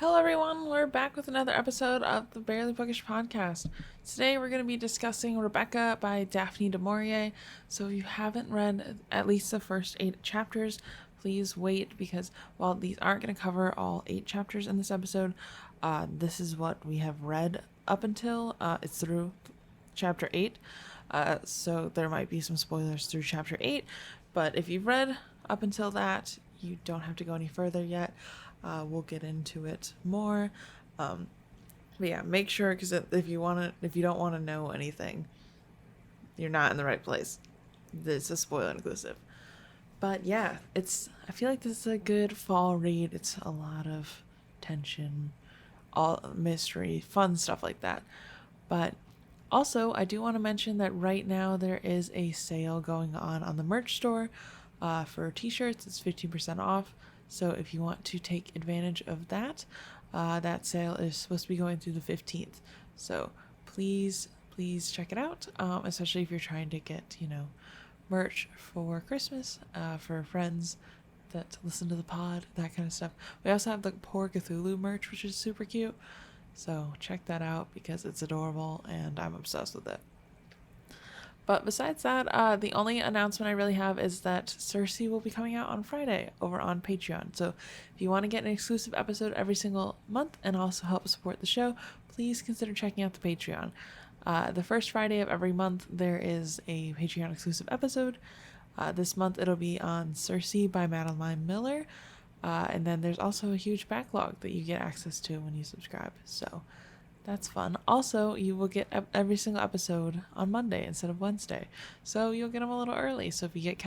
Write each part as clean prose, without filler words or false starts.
Hello, everyone. We're back with another episode of the Barely Bookish podcast. Today, we're going to be discussing Rebecca by Daphne du Maurier. So, if you haven't read at least the first 8 chapters, please wait because while these aren't going to cover all 8 chapters in this episode, this is what we have read up until it's through chapter 8. So, there might be some spoilers through chapter 8, but if you've read up until that, you don't have to go any further yet. We'll get into it more. But yeah, make sure because if you don't want to know anything, you're not in the right place. This is spoiler inclusive. But yeah, I feel like this is a good fall read. It's a lot of tension, all mystery, fun stuff like that. But also, I do want to mention that right now there is a sale going on the merch store for t-shirts. It's 15% off. So if you want to take advantage of that, that sale is supposed to be going through the 15th. So please check it out, especially if you're trying to get, merch for Christmas, for friends that listen to the pod, that kind of stuff. We also have the Poor Cthulhu merch, which is super cute. So check that out because it's adorable and I'm obsessed with it. But besides that, the only announcement I really have is that Circe will be coming out on Friday over on Patreon. So if you want to get an exclusive episode every single month and also help support the show, please consider checking out the Patreon. The first Friday of every month, there is a Patreon exclusive episode. This month, it'll be on Circe by Madeline Miller. And then there's also a huge backlog that you get access to when you subscribe. So that's fun. Also, you will get every single episode on Monday instead of Wednesday. So you'll get them a little early. So if you get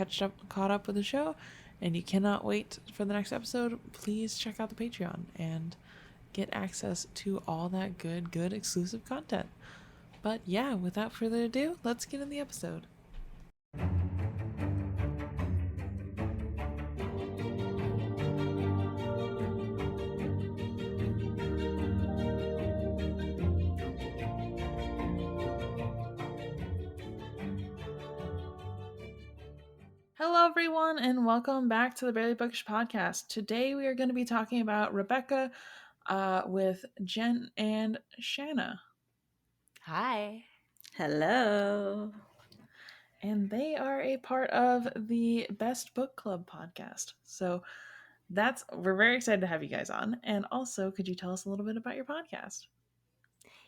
caught up with the show and you cannot wait for the next episode, please check out the Patreon and get access to all that good exclusive content. But yeah, without further ado, let's get in the episode. Hello, everyone, and welcome back to the Barely Bookish podcast. Today, we are going to be talking about Rebecca with Jen and Shanna. Hi. Hello. And they are a part of the Best Book Club podcast. So we're very excited to have you guys on. And also, could you tell us a little bit about your podcast?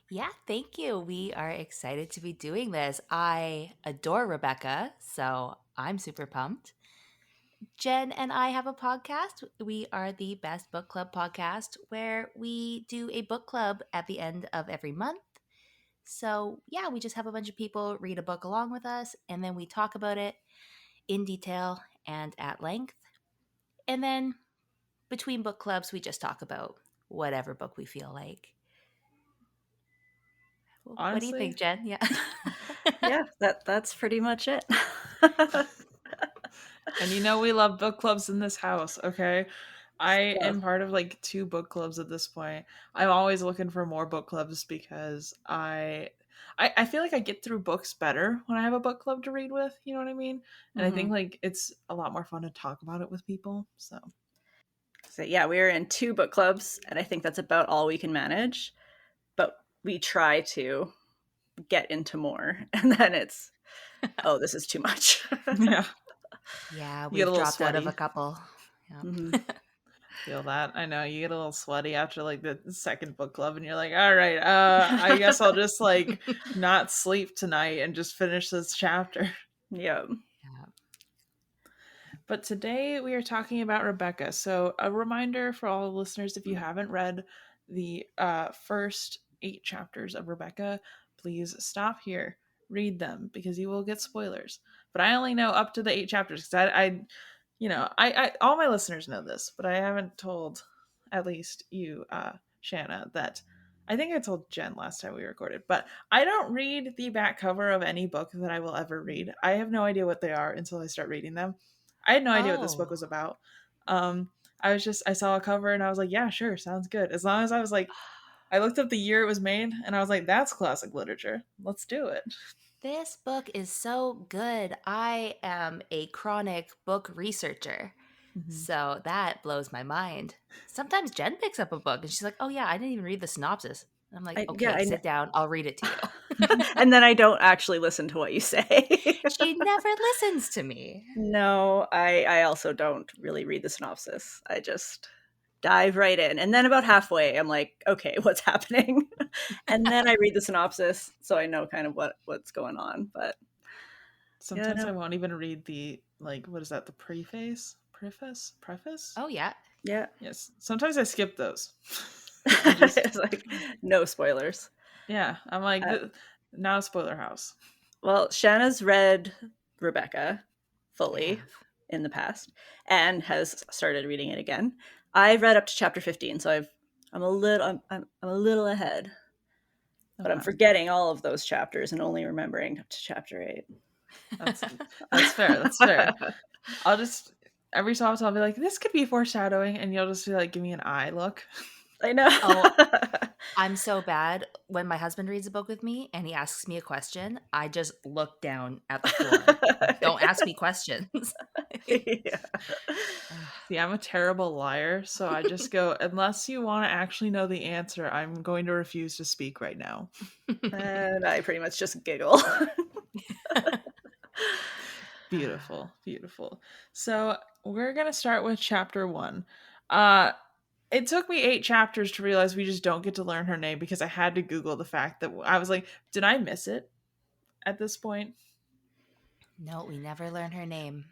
Yeah, thank you. We are excited to be doing this. I adore Rebecca, so I'm super pumped. Jen and I have a podcast. We are the Best Book Club podcast where we do a book club at the end of every month. So, yeah, we just have a bunch of people read a book along with us, and then we talk about it in detail and at length. And then between book clubs, we just talk about whatever book we feel like. Honestly, what do you think, Jen? Yeah. Yeah, that's pretty much it. and we love book clubs in this house, okay? I am part of like 2 book clubs at this point. I'm always looking for more book clubs because I feel like I get through books better when I have a book club to read with, you know what I mean? And I think like it's a lot more fun to talk about it with people. So yeah, we're in 2 book clubs, and I think that's about all we can manage. But we try to get into more, and then it's, oh, this is too much. yeah. Yeah, You get a we've little dropped out of sweaty. a couple. Yeah. Mhm. Feel that. I know you get a little sweaty after like the second book club and you're like, all right, I guess I'll just like not sleep tonight and just finish this chapter. Yeah. But today we are talking about Rebecca. So a reminder for all the listeners, if you haven't read the first 8 chapters of Rebecca, please stop here, read them because you will get spoilers. But I only know up to the 8 chapters because I all my listeners know this, but I haven't told at least you, Shanna, that I think I told Jen last time we recorded, but I don't read the back cover of any book that I will ever read. I have no idea what they are until I start reading them. I had no idea what this book was about. I saw a cover and I was like, yeah, sure, sounds good. As long as I was like, I looked up the year it was made and I was like, that's classic literature. Let's do it. This book is so good. I am a chronic book researcher. Mhm. So that blows my mind. Sometimes Jen picks up a book and she's like, "Oh yeah, I didn't even read the synopsis." And I'm like, Yeah, "Okay, sit down. I'll read it to you." and then I don't actually listen to what you say. She never listens to me. No, I also don't really read the synopsis. I just dive right in. And then about halfway, I'm like, okay, what's happening? And then I read the synopsis so I know kind of what's going on. But yeah, Sometimes I no. won't even read the, like, what is that? The preface? Oh yeah. Yeah. Yes. Sometimes I skip those. I just, It's like no spoilers. yeah. I'm like, not a spoiler house. Well, Shanna's read Rebecca I fully have. in the past and has started reading it again. I've read up to chapter 15, so I'm a little ahead. But I'm Okay. forgetting all of those chapters and only remembering up to chapter 8. That's fair. That's fair. I'll just every so often I'll be like, this could be foreshadowing, and you'll just be like, give me an eye look. I know. Oh, I'm so bad. When my husband reads a book with me and he asks me a question, I just look down at the floor. Don't ask me questions. Yeah. See, I'm a terrible liar, so I just go, unless you want to actually know the answer, I'm going to refuse to speak right now. And I pretty much just giggle. Beautiful, beautiful. So we're gonna start with chapter 1. Uh it took me 8 chapters to realize we just don't get to learn her name because I had to Google the fact that I was like, did I miss it at this point? No, we never learn her name.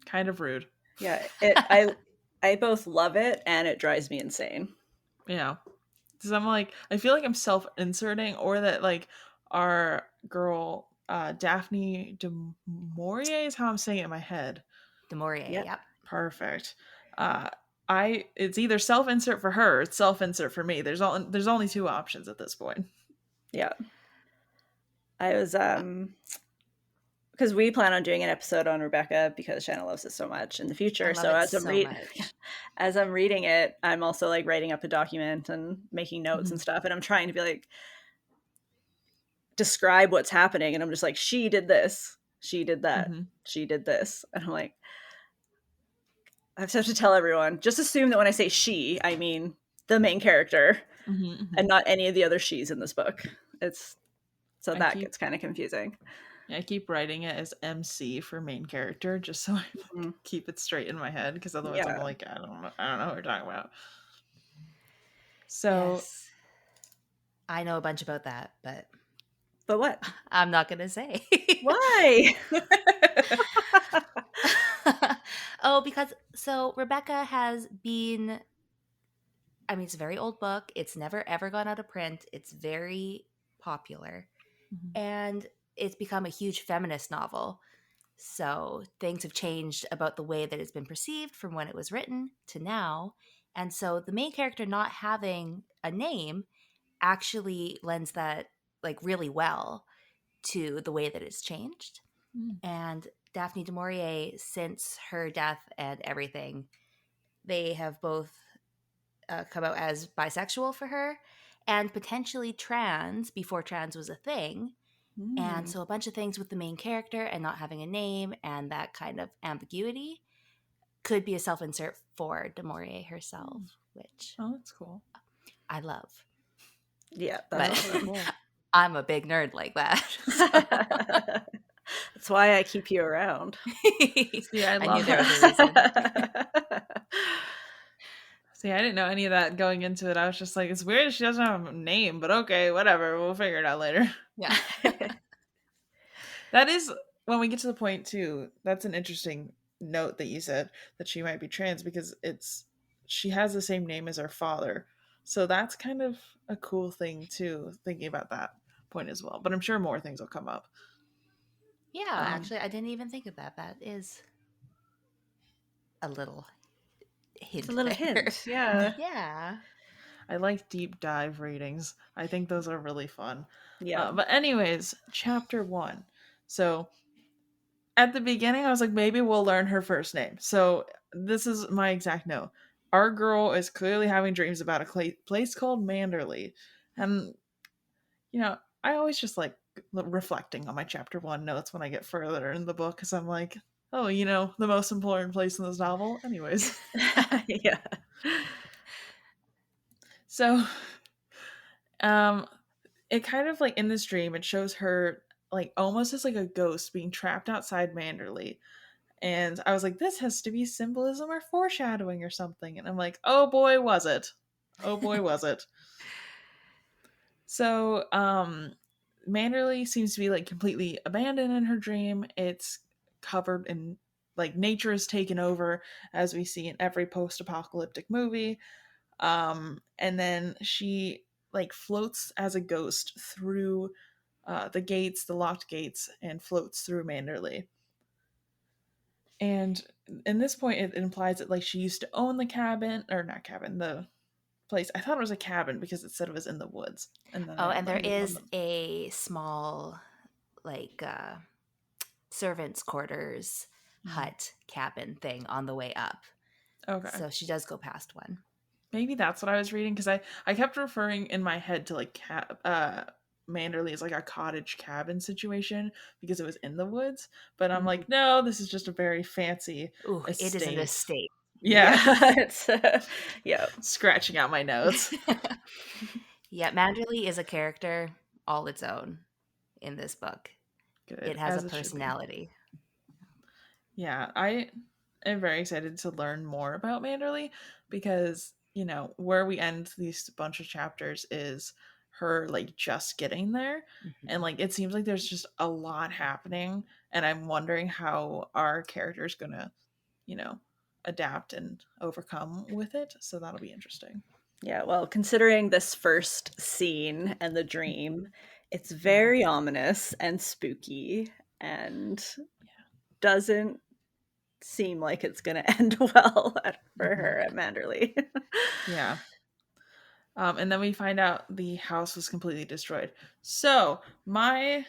Kind of rude. Yeah, I both love it and it drives me insane. Yeah. Because I'm like, I feel like I'm self-inserting, or that like our girl Daphne de Maurier is how I'm saying it in my head. Du Maurier, Yep. yep. Perfect. It's either self-insert for her or it's self-insert for me. There's only 2 options at this point. Yeah. I was because we plan on doing an episode on Rebecca because Shanna loves it so much in the future. I love So it as so much. as I'm reading it, I'm also like writing up a document and making notes and stuff. And I'm trying to be like describe what's happening. And I'm just like, she did this, she did that, Mhm. she did this. And I'm like, I have to tell everyone, just assume that when I say she, I mean the main character and not any of the other she's in this book. It's so that gets kind of confusing. I keep writing it as MC for main character just so I keep it straight in my head, because otherwise I'm like, I don't know what we're talking about. So yes. I know a bunch about that, but what? I'm not going to say. Why? Oh, because so Rebecca has been, I mean, it's a very old book. It's never ever gone out of print. It's very popular. And it's become a huge feminist novel. So things have changed about the way that it's been perceived from when it was written to now. And so the main character not having a name actually lends that like really well to the way that it's changed. And Daphne du Maurier, since her death and everything, they have both come out as bisexual for her and potentially trans before trans was a thing. And so a bunch of things with the main character and not having a name and that kind of ambiguity could be a self-insert for du Maurier herself, which that's cool. I love. Yeah, But cool. I'm a big nerd like that. That's why I keep you around. See, I knew love there was that. a reason. See, I didn't know any of that going into it. I was just like, it's weird she doesn't have a name, but okay, whatever. We'll figure it out later. Yeah. That is, when we get to the point too, that's an interesting note that you said that she might be trans, because she has the same name as her father. So that's kind of a cool thing too, thinking about that point as well. But I'm sure more things will come up. Yeah, actually, I didn't even think of that. That is a little hint. It's a little there. hint, yeah. Yeah. I like deep dive readings. I think those are really fun. Yeah. But anyways, chapter 1. So at the beginning, I was like, maybe we'll learn her first name. So this is my exact note. Our girl is clearly having dreams about a place called Manderley. And, I always just like reflecting on my chapter 1 notes when I get further in the book, because I'm like, oh, you know, the most important place in this novel. Anyways. Yeah. So, um, it kind of like in this dream, it shows her like almost as like a ghost being trapped outside Manderley. And I was like, this has to be symbolism or foreshadowing or something. And I'm like, oh boy, was it. Oh boy, was it. So, Manderley seems to be like completely abandoned in her dream. It's covered in like nature is taken over, as we see in every post-apocalyptic movie. And then she like floats as a ghost through the gates, the locked gates, and floats through Manderley. And in this point, it implies that like she used to own the cabin, or not cabin, the place. I thought it was a cabin because it said it was in the woods. And then Oh, I and there learned it is wasn't. a small, like, servants' quarters hut cabin thing on the way up. Okay. So she does go past one. Maybe that's what I was reading because I kept referring in my head to like Manderley as like a cottage cabin situation because it was in the woods. But I'm like, no, this is just a very fancy Ooh, it is an estate. estate. Yeah. It's yeah. Scratching out my notes. Yeah, Manderley is a character all its own in this book. Good. It has As a it should be. personality. Yeah, I am very excited to learn more about Manderley because, you know, where we end these bunch of chapters is her like just getting there. And like it seems like there's just a lot happening. And I'm wondering how our character is gonna, you know, adapt and overcome with it. So that'll be interesting. Yeah, well, considering this first scene and the dream, it's very ominous and spooky and doesn't seem like it's going to end well for her at Manderley. Yeah. And then we find out the house was completely destroyed. So my,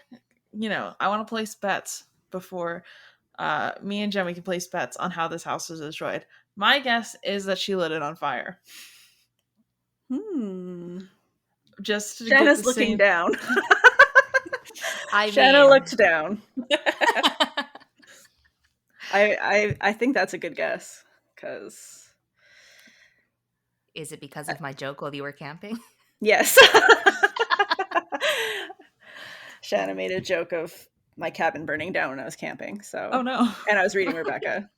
you know, I want to place bets before me and Jen, we can place bets on how this house was destroyed. My guess is that she lit it on fire. Just to get Shanna's the looking same. down. I Shanna mean, looked down. I think that's a good guess because is it because of my joke while you were camping? yes. Shanna made a joke of my cabin burning down when I was camping. So, Oh no. and I was reading Rebecca,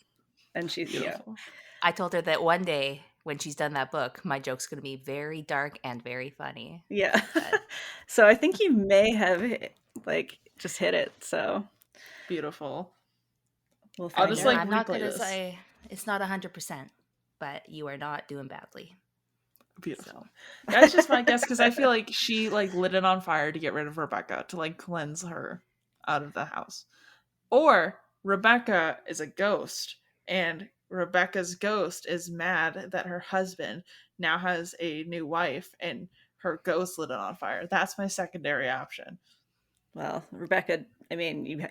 and she's Beautiful. I told her that one day when she's done that book, my joke's going to be very dark and very funny. Yeah. But So I think you may have like just hit it. So Beautiful. we'll I'll find just out. like I'm not replay going to this. say it's not 100%, but you are not doing badly. Beautiful. That's just my guess because I feel like she like lit it on fire to get rid of Rebecca to like cleanse her out of the house. Or Rebecca is a ghost and Rebecca's ghost is mad that her husband now has a new wife and her ghost lit it on fire. That's my secondary option. Well, Rebecca, I mean,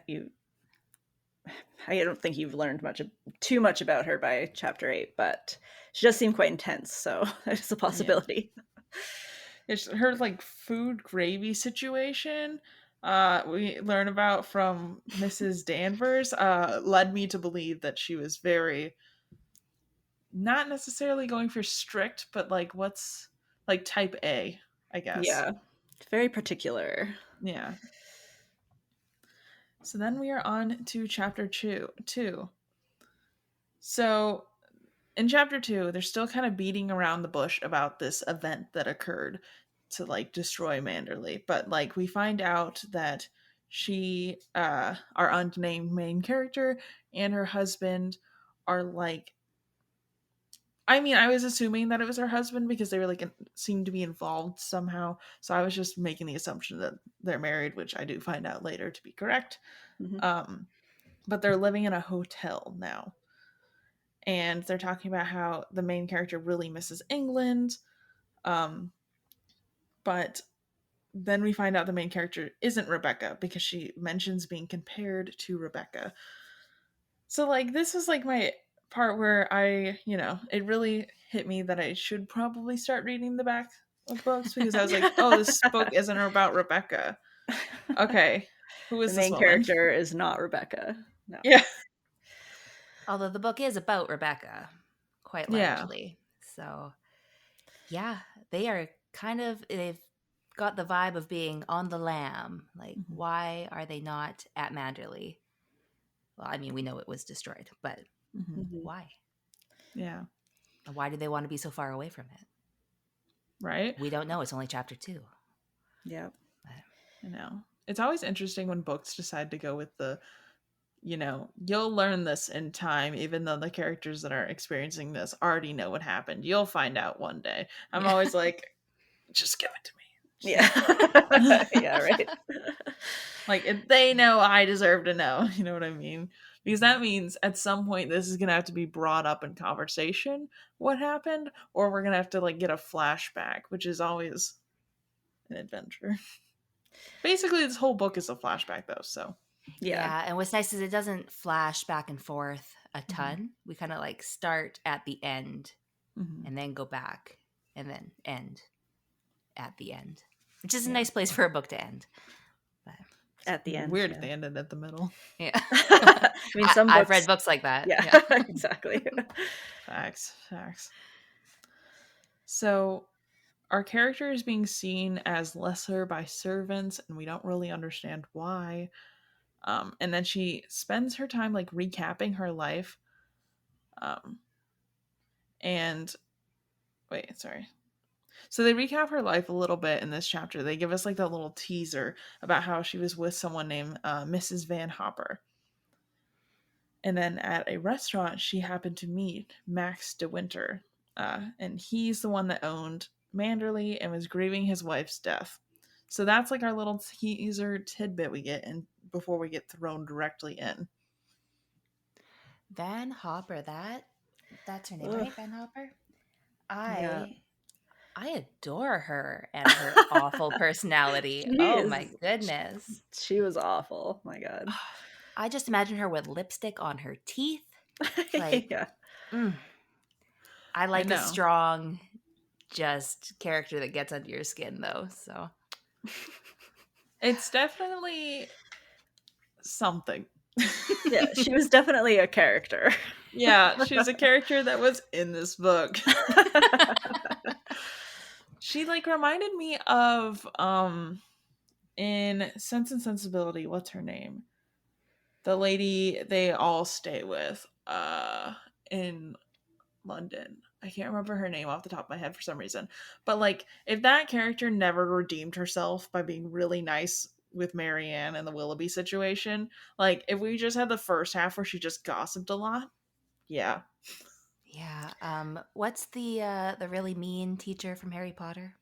I don't think you've learned too much about her by chapter 8, but she does seem quite intense, so there's a possibility. It's her like food gravy situation we learn about from Mrs. Danvers led me to believe that she was very not necessarily going for strict, but like what's like type A, I guess. Yeah. It's very particular. Yeah. So then we are on to chapter two. So in chapter 2, they're still kind of beating around the bush about this event that occurred to like destroy Manderley. But like we find out that she, our unnamed main character, and her husband are like, I mean, I was assuming that it was her husband because they were like seemed to be involved somehow. So I was just making the assumption that they're married, which I do find out later to be correct. But they're living in a hotel now. And they're talking about how the main character really misses England. But then we find out the main character isn't Rebecca because she mentions being compared to Rebecca. So like this is like my part where I, you know, it really hit me that I should probably start reading the back of books because I was like, oh, this book isn't about Rebecca. Okay. Who is the this main woman? character is not Rebecca. No. Yeah. Although the book is about Rebecca, quite Yeah. largely. So, yeah, they are they've got the vibe of being on the lam. Like, Mhm. why are they not at Manderley? Well, I mean, we know it was destroyed, but Mhm. why? Yeah. Why do they want to be so far away from it? Right? We don't know. It's only chapter 2. Yeah. I know. It's always interesting when books decide to go with the, you'll learn this in time, even though the characters that are experiencing this already know what happened. You'll find out one day. I'm Yeah. always like, just give it to me. Yeah. Yeah, right. Like, if they know, I deserve to know. You know what I mean? Because that means at some point this is going to have to be brought up in conversation, what happened, or we're going to have to, like, get a flashback, which is always an adventure. Basically, this whole book is a flashback, though, so. Yeah. And what's nice is it doesn't flash back and forth a ton. We kind of like start at the end Mhm. and then go back and then end at the end, which is a Yeah. nice place for a book to end. But At the end. Weird yeah. if they ended at the middle. yeah, I mean, some I've books. read books like that. Yeah, exactly. Facts. So, our character is being seen as lesser by servants, and we don't really understand why. And then she spends her time, like, recapping her life. And wait, sorry. So they recap her life a little bit in this chapter. They give us, like, that little teaser about how she was with someone named Mrs. Van Hopper. And then at a restaurant, she happened to meet Max de Winter. And he's the one that owned Manderley and was grieving his wife's death. So that's, like, our little teaser tidbit we get in before we get thrown directly in. Van Hopper, that's her name, Ugh. right? Van Hopper. Yeah. I adore her and her awful personality. My goodness. She was awful. My God. I just imagine her with lipstick on her teeth. Like, yeah. I like I a know. strong, just character that gets under your skin, though. So It's definitely something. Yeah, she was definitely a character. Yeah, she's a character that was in this book. She, like, reminded me of in Sense and Sensibility, what's her name? The lady they all stay with in London. I can't remember her name off the top of my head for some reason. But, like, if that character never redeemed herself by being really nice with Marianne and the Willoughby situation, like, if we just had the first half where she just gossiped a lot, yeah. yeah. What's the really mean teacher from Harry Potter?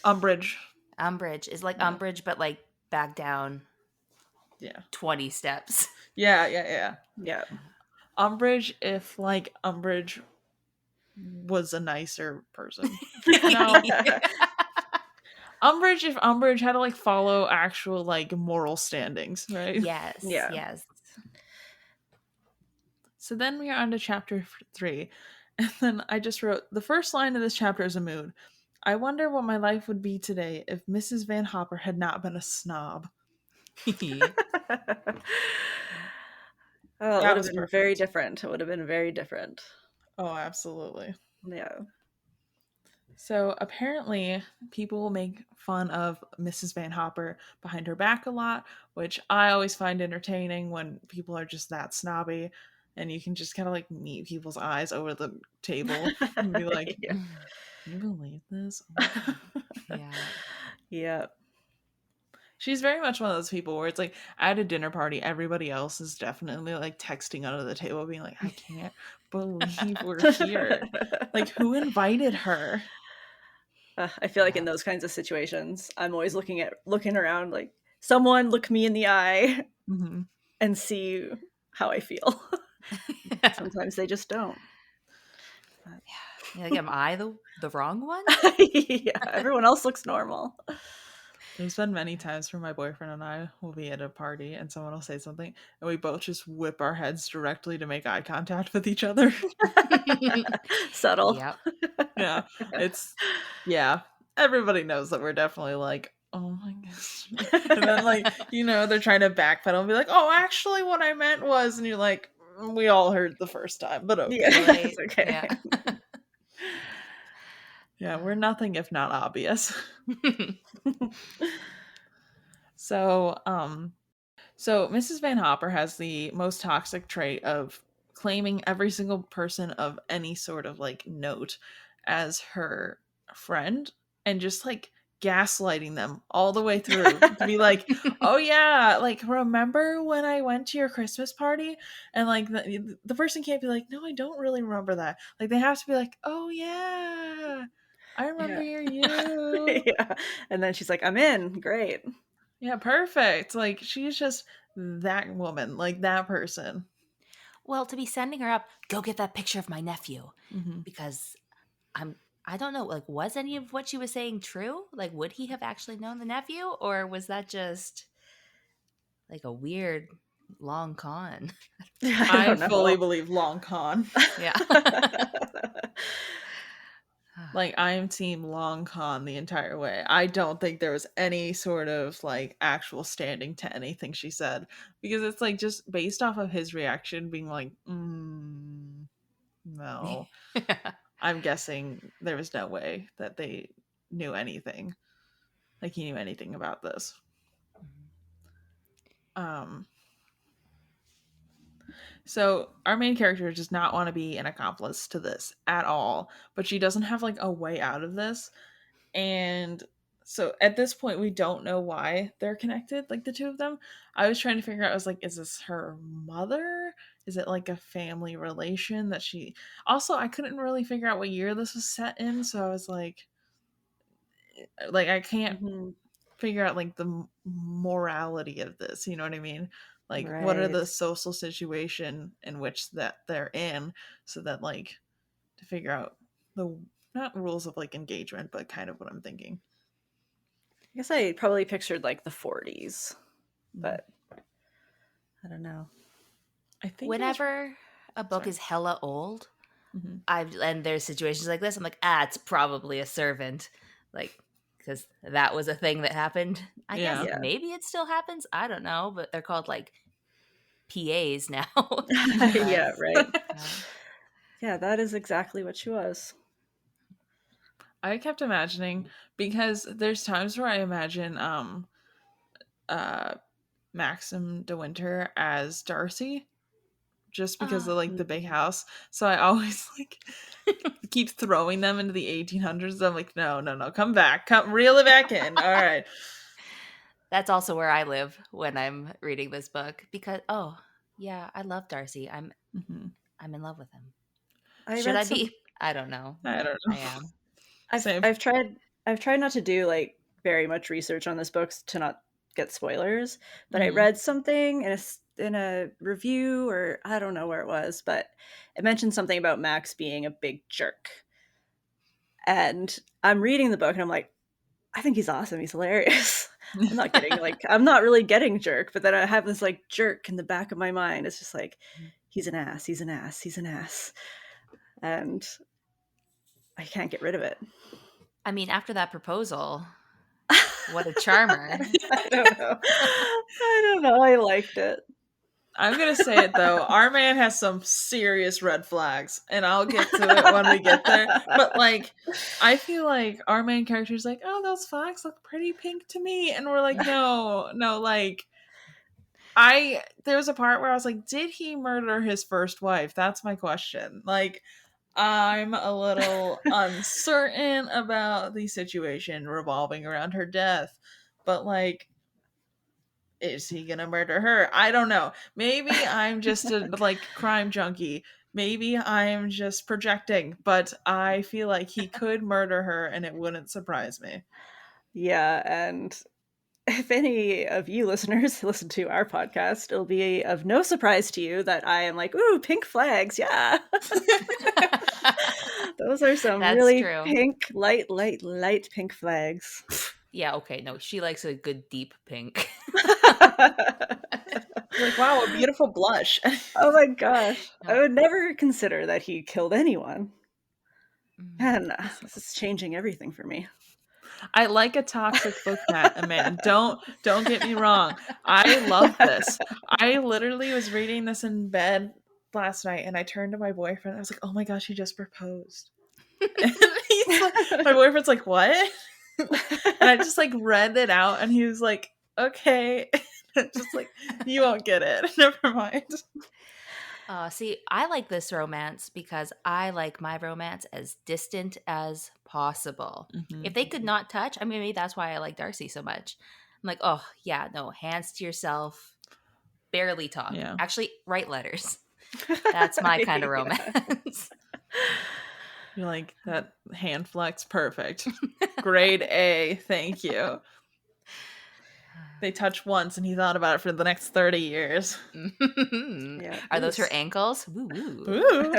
Umbridge. Umbridge is like Yeah. Umbridge, but like back down. Yeah. 20 steps. Yeah. Yeah. Umbridge, if, like, Umbridge was a nicer person. No. Umbridge, if Umbridge had to, like, follow actual, like, moral standings, right? Yes. Yeah. Yes. So then we are on to chapter 3. And then I just wrote, the first line of this chapter is a mood. I wonder what my life would be today if Mrs. Van Hopper had not been a snob. Oh, it That would was have been perfect. very different. It would have been very different. Oh, absolutely. Yeah. So apparently people make fun of Mrs. Van Hopper behind her back a lot, which I always find entertaining when people are just that snobby and you can just kind of, like, meet people's eyes over the table and be like, Yeah. can you believe this? Oh my God. Yeah. Yeah. She's very much one of those people where it's like at a dinner party, everybody else is definitely, like, texting under the table being like, I can't believe we're here. Like, who invited her? I feel like in those kinds of situations, I'm always looking around like, someone look me in the eye and see how I feel. Sometimes they just don't. Like, am I the wrong one? Yeah, everyone else looks normal. There's been many times where my boyfriend and I will be at a party and someone will say something and we both just whip our heads directly to make eye contact with each other. Subtle. Yep. Yeah. Everybody knows that we're definitely, like, oh my gosh. And then like, they're trying to backpedal and be like, oh, actually what I meant was, and you're like, we all heard the first time, but okay. Yeah, Right? it's okay. Yeah. Yeah, we're nothing if not obvious. So, so Mrs. Van Hopper has the most toxic trait of claiming every single person of any sort of like note as her friend and just like gaslighting them all the way through to be like, oh yeah, like remember when I went to your Christmas party? And like the person can't be like, no, I don't really remember that. Like they have to be like, oh yeah, I remember you. Yeah. And then she's like, I'm in. Great. Yeah, perfect. Like she's just that woman, like that person. Well, to be sending her up, go get that picture of my nephew, Mm-hmm. because I don't know, like, was any of what she was saying true? Like, would he have actually known the nephew, or was that just like a weird long con? I I don't know. fully believe long con. Yeah. Like I am team long con the entire way. I don't think there was any sort of like actual standing to anything she said, because it's like just based off of his reaction being like, no. Yeah. I'm guessing there was no way that they knew anything. Like he knew anything about this. So our main character does not want to be an accomplice to this at all, but she doesn't have like a way out of this. And so at this point we don't know why they're connected, like the two of them. I was trying to figure out, I was like, is this her mother? Is it like a family relation that she also, I couldn't really figure out what year this was set in, so I was like I can't figure out like the morality of this, you know what I mean? Like what are Right. the social situation in which that they're in, so that like to figure out the not rules of like engagement, but kind of what I'm thinking. I guess I probably pictured like the 40s, but I don't know. I think Whenever a book Sorry. is hella old, Mhm. and there's situations like this, I'm like, it's probably a servant, like, because that was a thing that happened. I guess Yeah. maybe it still happens. I don't know, but they're called like PAs now. Yeah, right. Yeah. Yeah, that is exactly what she was. I kept imagining, because there's times where I imagine uh Maxim de Winter as Darcy, just because of like the big house. So I always like keep throwing them into the 1800s. I'm like, no, come back, come reel it back in. All right. That's also where I live when I'm reading this book, because yeah, I love Darcy. I'm in love with him. Should I be? I don't know. I don't know. I am. I've tried not to do like very much research on this book to not get spoilers, but I read something in a review, or I don't know where it was, but it mentioned something about Max being a big jerk. And I'm reading the book and I'm like, I think he's awesome. He's hilarious. I'm not getting I'm not really getting jerk, but then I have this like jerk in the back of my mind. It's just like, he's an ass, he's an ass, he's an ass. And I can't get rid of it. I mean, after that proposal, what a charmer. I don't know. I don't know. I liked it. I'm gonna say it though. Our man has some serious red flags, and I'll get to it when we get there. But like, I feel like our main character is like, "Oh, those flags look pretty pink to me," and we're like, "No, like." There was a part where I was like, did he murder his first wife? That's my question. Like, I'm a little uncertain about the situation revolving around her death, but like, is he gonna murder her? I don't know. Maybe I'm just a like crime junkie. Maybe I'm just projecting, but I feel like he could murder her and it wouldn't surprise me. Yeah, and if any of you listeners listen to our podcast, it'll be of no surprise to you that I am like, ooh, pink flags, yeah. Those are some That's really true. pink, light pink flags. Yeah, okay, no, she likes a good deep pink. Like, wow, a beautiful blush. Oh my gosh. I would never consider that he killed anyone. Man, this is changing everything for me. I like a toxic book, man. Don't get me wrong. I love this. I literally was reading this in bed last night, and I turned to my boyfriend. I was like, "Oh my gosh, he just proposed!" And my boyfriend's like, "What?" And I just like read it out, and he was like, "Okay." Just like, you won't get it. Never mind. See, I like this romance because I like my romance as distant as possible. Mm-hmm. If they could not touch, I mean, maybe that's why I like Darcy so much. I'm like, oh, yeah, no, hands to yourself, barely talk. Yeah. Actually, write letters. That's my kind of romance. You're like, that hand flex, perfect. Grade A, thank you. They touched once and he thought about it for the next 30 years. Yeah, Are those her ankles? Woo woo. Ooh.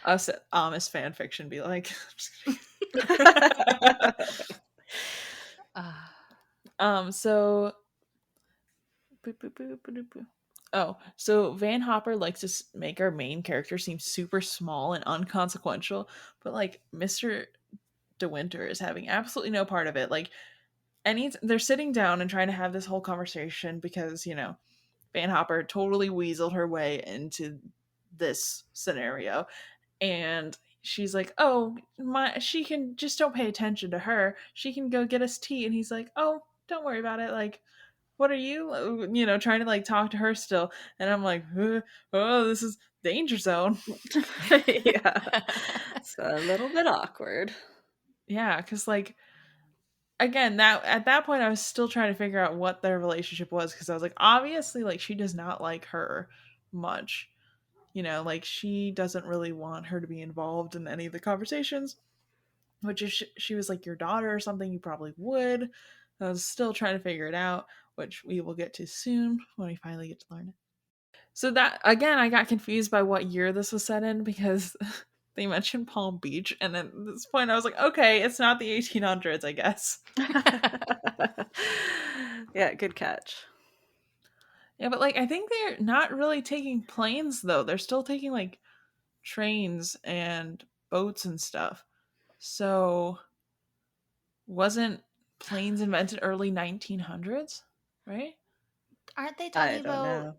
Us at Amish fan fiction be like, so so Van Hopper likes to make our main character seem super small and unconsequential, but like Mr. De Winter is having absolutely no part of it. Like, they're sitting down and trying to have this whole conversation because, you know, Van Hopper totally weaseled her way into this scenario. And she's like, "Oh, she can just don't pay attention to her. She can go get us tea." And he's like, "Oh, don't worry about it. Like, what are you, trying to like talk to her still?" And I'm like, "Oh, this is danger zone." Yeah. It's a little bit awkward. Yeah, because like, again, that at that point I was still trying to figure out what their relationship was, because I was like, obviously, like, she does not like her much. Like, she doesn't really want her to be involved in any of the conversations, which if she was like your daughter or something, you probably would. I was still trying to figure it out, which we will get to soon when we finally get to learn it. So that, again, I got confused by what year this was set in, because they mentioned Palm Beach, and at this point I was like, okay, it's not the 1800s, I guess. Yeah, good catch. Yeah, but like, I think they're not really taking planes though. They're still taking like trains and boats and stuff. So wasn't planes invented early 1900s, right? Aren't they I talking don't about? know.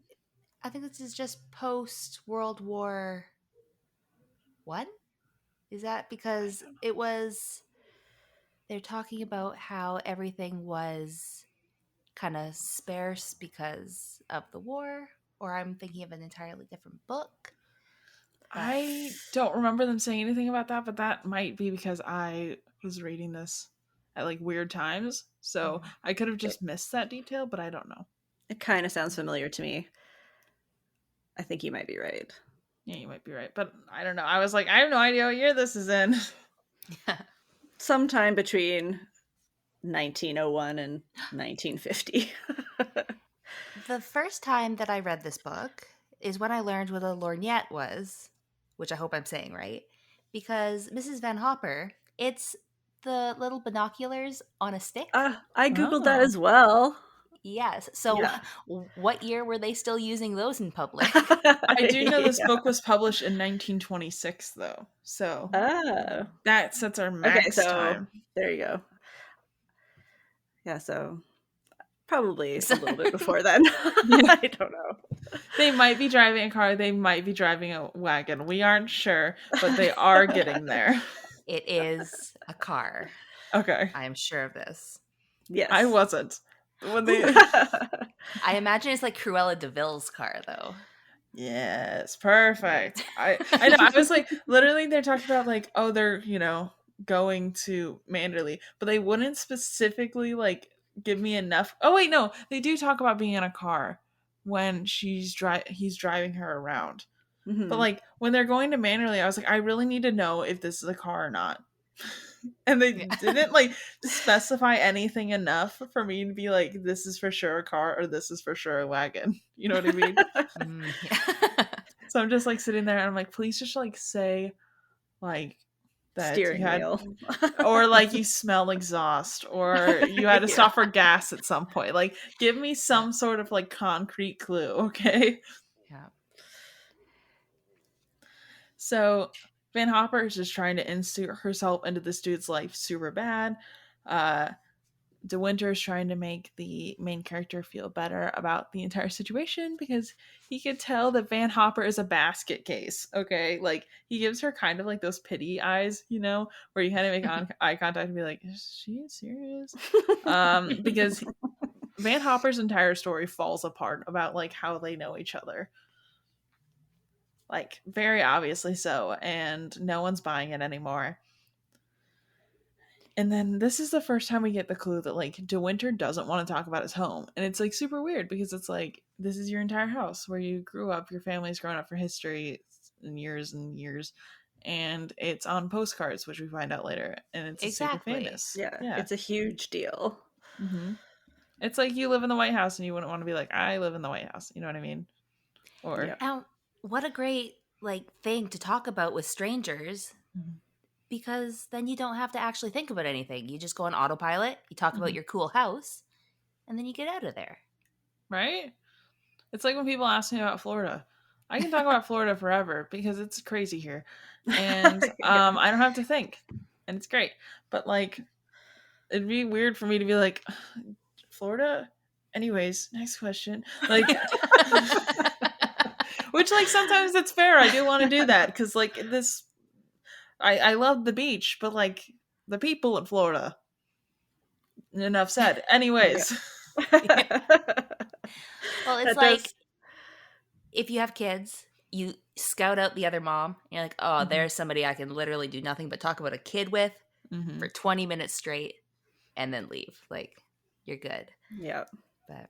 I think this is just post World War One. Is that because it was? They're talking about how everything was kind of sparse because of the war, or I'm thinking of an entirely different book. But I don't remember them saying anything about that, but that might be because I was reading this at like weird times. So I could have just missed that detail, but I don't know. It kind of sounds familiar to me. I think you might be right. Yeah, you might be right, but I don't know. I was like, I have no idea what year this is in. Sometime between 1901 and 1950. the first time that I read this book is when I learned what a lorgnette was, which I hope I'm saying right, because Mrs. Van Hopper, it's the little binoculars on a stick. I googled that as well. Yes. So, Yeah. what year were they still using those in public? I do know this book was published in 1926, though. So that sets our max time. There you go. Yeah, so probably a little bit before then. I don't know. They might be driving a car. They might be driving a wagon. We aren't sure, but they are getting there. It is a car. Okay. I am sure of this. Yes. I wasn't. When they I imagine it's like Cruella de Vil's car, though. Yes, perfect. I know. I was like, literally, they're talking about like, oh, they're going to Manderley, but they wouldn't specifically like give me enough. Oh wait, no, they do talk about being in a car when he's driving her around. Mm-hmm. But like when they're going to Manderley, I was like, I really need to know if this is a car or not. And they didn't like specify anything enough for me to be like, this is for sure a car or this is for sure a wagon. You know what I mean? So I'm just like sitting there and I'm like, please just like say like that steering wheel, or like you smell exhaust, or you had to stop for gas at some point. Like, give me some sort of like concrete clue, okay? Yeah. So Van Hopper is just trying to insert herself into this dude's life super bad. De Winter is trying to make the main character feel better about the entire situation because he could tell that Van Hopper is a basket case. Okay, like he gives her kind of like those pity eyes, where you kind of make eye contact and be like, "Is she serious?" Because Van Hopper's entire story falls apart about like how they know each other, like very obviously so, and no one's buying it anymore. And then this is the first time we get the clue that like De Winter doesn't want to talk about his home. And it's like super weird because it's like this is your entire house where you grew up, your family's grown up for history and years, and it's on postcards, which we find out later, and it's super Exactly. famous. Yeah, it's a huge deal. Mm-hmm. It's like you live in the White House and you wouldn't want to be like, I live in the White House. You know what I mean? Or Yeah. And what a great thing to talk about with strangers, Mhm. because then you don't have to actually think about anything. You just go on autopilot, you talk about Mhm. your cool house, and then you get out of there. Right? It's like when people ask me about Florida. I can talk about Florida forever because it's crazy here. And Yeah. I don't have to think. And it's great. But like it'd be weird for me to be like Florida? Anyways, next question. Like which like sometimes it's fair. I do want to do that cuz like this I love the beach, but like the people in Florida. Enough said. Anyways. Well, it's That like does. if you have kids, you scout out the other mom. You're like, oh, Mhm. there's somebody I can literally do nothing but talk about a kid with Mhm. for 20 minutes straight and then leave. Like, you're good. Yeah. But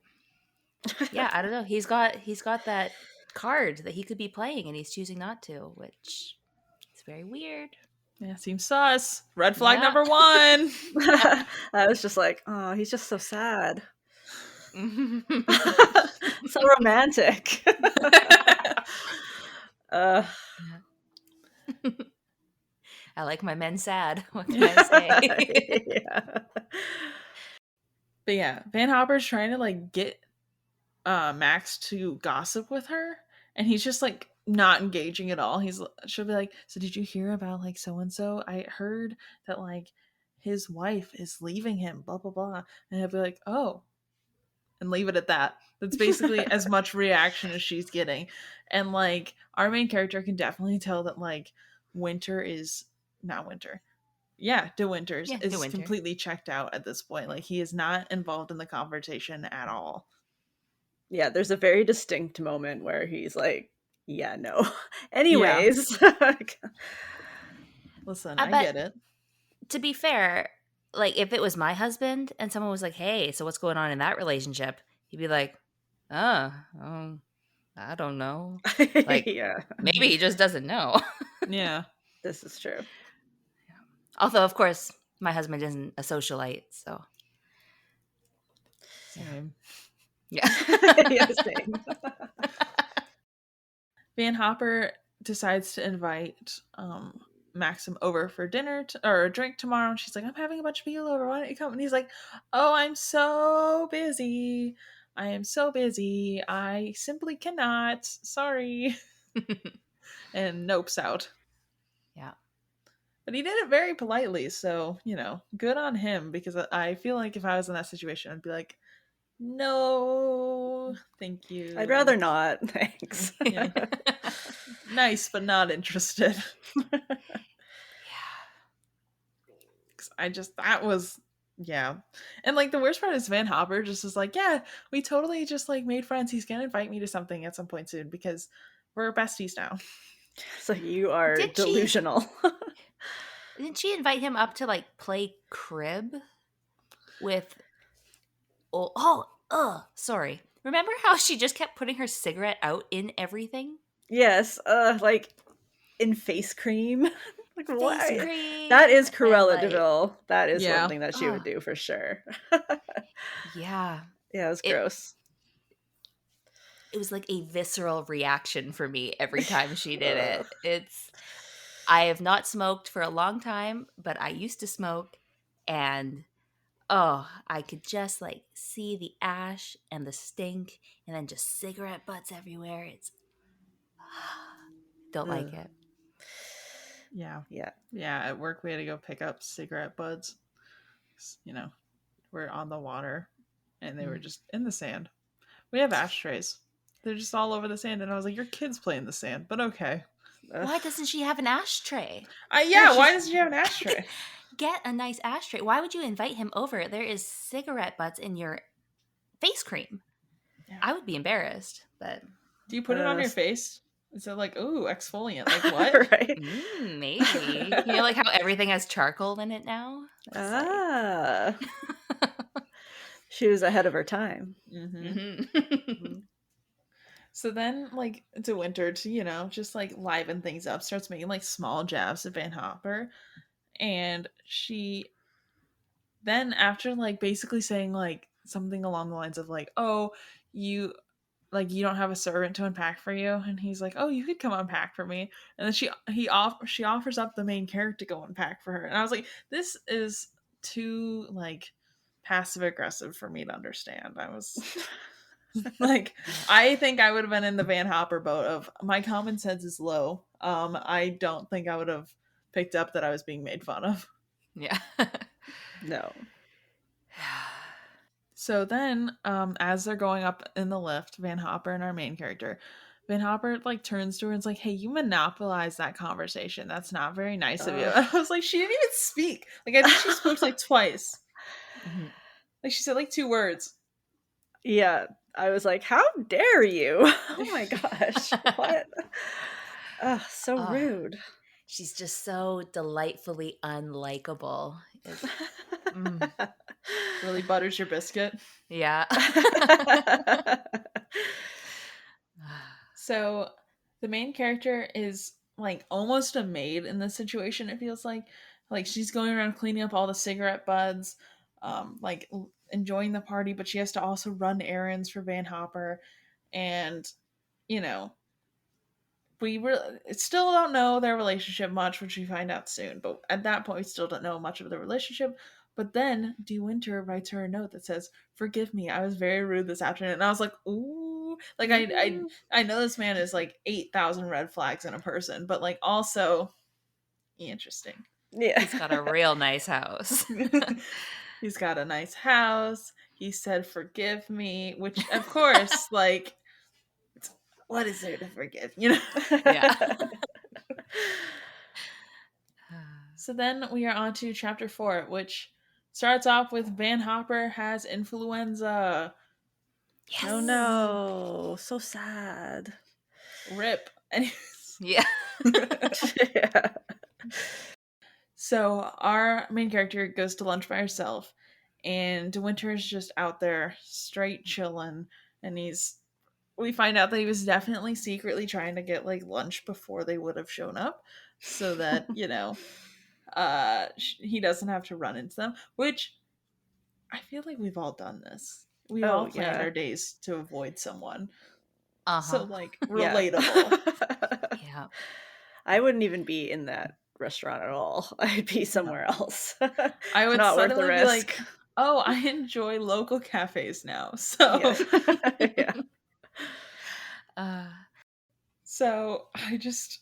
yeah, I don't know. He's got that card that he could be playing and he's choosing not to, which is very weird. Yeah, seems sus. Red flag Yeah. number 1. I was just like, oh, he's just so sad. So romantic. uh, I like my men sad. What can I say? yeah. But yeah, Van Hopper's trying to like get Max to gossip with her, and he's just like not engaging at all. She'll be like, "So did you hear about like so and so? I heard that like his wife is leaving him, blah blah blah." And he'll be like, "Oh," and leave it at that. That's basically as much reaction as she's getting. And like our main character can definitely tell that like Winter is not Winter. Yeah, De Winters Yeah, De is Winter. completely checked out at this point. Like he is not involved in the conversation at all. Yeah, there's a very distinct moment where he's like, yeah, no. Yeah. Anyways. Listen, I I bet, get it. to be fair, like if it was my husband and someone was like, "Hey, so what's going on in that relationship?" He'd be like, "Oh, I don't know." Like Yeah, maybe he just doesn't know. Yeah. this is true. Although, of course, my husband isn't a socialite, so Same. yeah. Yeah, same. Van Hopper decides to invite Maxim over for dinner or a drink tomorrow. And she's like, I'm having a bunch of people over. Why don't you come? And he's like, oh, I'm so busy. I am so busy. I simply cannot. Sorry. And nopes out. Yeah. But he did it very politely. So, good on him because I feel like if I was in that situation, I'd be like, no, thank you. I'd rather not. Thanks. Yeah. Nice, but not interested. Yeah. That was, yeah. And like the worst part is Van Hopper just is like, yeah, we totally just like made friends. He's gonna invite me to something at some point soon because we're besties now. So you are Did she- delusional. Didn't she invite him up to like play crib with sorry. Remember how she just kept putting her cigarette out in everything? Yes, like in face cream. Like what? Face cream. That is and, Cruella like, Deville. That is Yeah. something that she would do for sure. Yeah. Yeah, it was It- gross. It was like a visceral reaction for me every time she did it. I have not smoked for a long time, but I used to smoke, and I could just like see the ash and the stink and then just cigarette butts everywhere. It's don't like Ugh. it. Yeah. Yeah. Yeah, at work we had to go pick up cigarette butts. You know, we're on the water and they were just in the sand. We have ashtrays. They're just all over the sand. And I was like, your kid's play in the sand, but okay. Why doesn't she have an ashtray? Yeah, why doesn't she have an ashtray? Get a nice ashtray. Why would you invite him over? There is cigarette butts in your face cream. Yeah. I would be embarrassed, but... Do you put it on your face? Is it like, ooh, exfoliant? Like what? Right. Maybe. You know, like how everything has charcoal in it now? Ah. She was ahead of her time. Mm-hmm. So then, like, De Winter, to, you know, just like liven things up, starts making like small jabs at Van Hopper. And she then, after like basically saying like something along the lines of like, oh, you don't have a servant to unpack for you, and he's like, oh, you could come unpack for me. And then she offers up the main character to go unpack for her, and I was like, this is too like passive aggressive for me to understand. I was like, I think I would have been in the Van Hopper boat of my common sense is low. I don't think I would have picked up that I was being made fun of. Yeah. No. So then, as they're going up in the lift, Van Hopper and our main character, Van Hopper like turns to her and is like, "Hey, you monopolized that conversation. That's not very nice of you." And I was like, she didn't even speak. Like, I think she spoke like twice. Mm-hmm. Like, she said like 2 words. Yeah. I was like, how dare you? Oh my gosh. What? Oh, so rude. She's just so delightfully unlikable. Really butters your biscuit. Yeah. So the main character is like almost a maid in this situation. It feels like she's going around cleaning up all the cigarette butts, like enjoying the party, but she has to also run errands for Van Hopper, and you know, we still don't know their relationship much, which we find out soon. But at that point, we still don't know much of their relationship. But then De Winter writes her a note that says, "Forgive me, I was very rude this afternoon." And I was like, "Ooh!" Like I know this man is like 8,000 red flags in a person, but like also interesting. Yeah, he's got a real nice house. He's got a nice house. He said, "Forgive me," which of course, like, what is there to forgive? You know? Yeah. So then we are on to chapter 4, which starts off with Van Hopper has influenza. Yes. Oh no, so sad. Rip. Anyways. Yeah. Yeah. So our main character goes to lunch by herself, and De Winter is just out there straight chilling, and we find out that he was definitely secretly trying to get like lunch before they would have shown up, so that you know, he doesn't have to run into them. Which I feel like we've all done this. We've all planned our days to avoid someone. So like relatable. Yeah. I wouldn't even be in that restaurant at all. I'd be somewhere else. I would not worth the suddenly be risk. like, oh, I enjoy local cafes now. So Yeah. so I just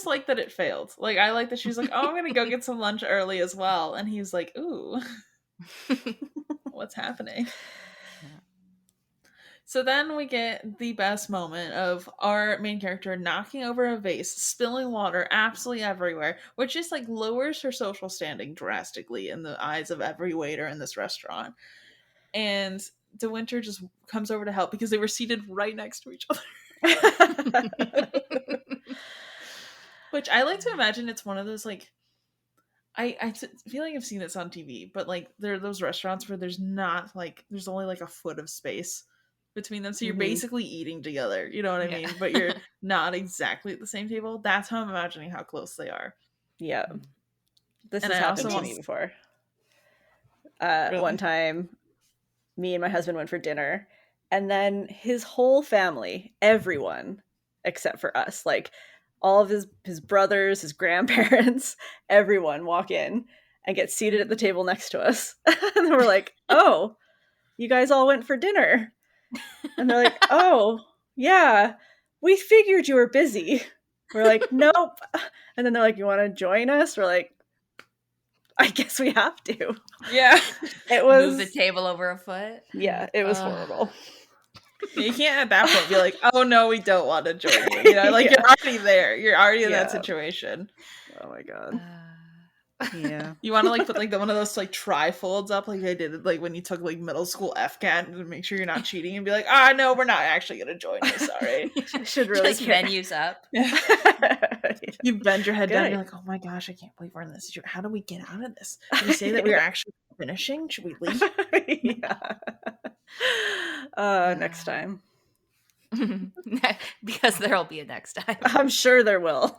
like that it failed. Like, I like that she's like, oh, I'm gonna go get some lunch early as well, and he's like, ooh, what's happening? So then we get the best moment of our main character knocking over a vase, spilling water absolutely everywhere, which just like lowers her social standing drastically in the eyes of every waiter in this restaurant. And De Winter just comes over to help because they were seated right next to each other. Which I like to imagine it's one of those like, I feel like I've seen this on TV, but like there are those restaurants where there's only like a foot of space between them, so you're basically eating together, you know what I mean, but you're not exactly at the same table. That's how I'm imagining how close they are. Yeah, this has happened to me before. Really? One time me and my husband went for dinner, and then his whole family, everyone except for us, like all of his brothers, his grandparents, everyone walk in and get seated at the table next to us. And we're like, oh, you guys all went for dinner. And they're like, oh, yeah, we figured you were busy. We're like, nope. And then they're like, you want to join us? We're like, I guess we have to. Yeah. It was Move the table over a foot. Yeah, it was horrible. You can't at that point be like, oh no, we don't want to join you. You know, like Yeah. you're already there. You're already in that Yeah. situation. Oh my god. Yeah. You want to like put like one of those like trifolds up like I did like when you took like middle school FCAT to make sure you're not cheating and be like, no, we're not actually gonna join you. Sorry. Should really Just menus up. Yeah. You bend your head down. Good. You're like, oh my gosh, I can't believe we're in this situation. How do we get out of this? Did we say that we were actually finishing? Should we leave? Yeah. Next time. Because there'll be a next time. I'm sure there will.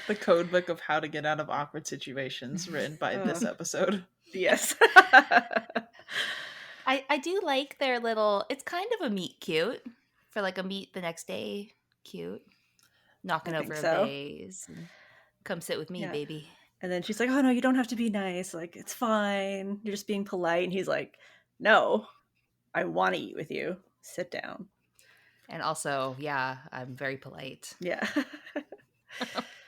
The code book of how to get out of awkward situations written by this episode. Yes. I do like their little, it's kind of a meet cute for like a meet the next day cute. Knocking over a vase. And come sit with me, baby. And then she's like, oh no, you don't have to be nice. Like, it's fine. You're just being polite. And he's like, no, I want to eat with you. Sit down. And also, yeah, I'm very polite. Yeah.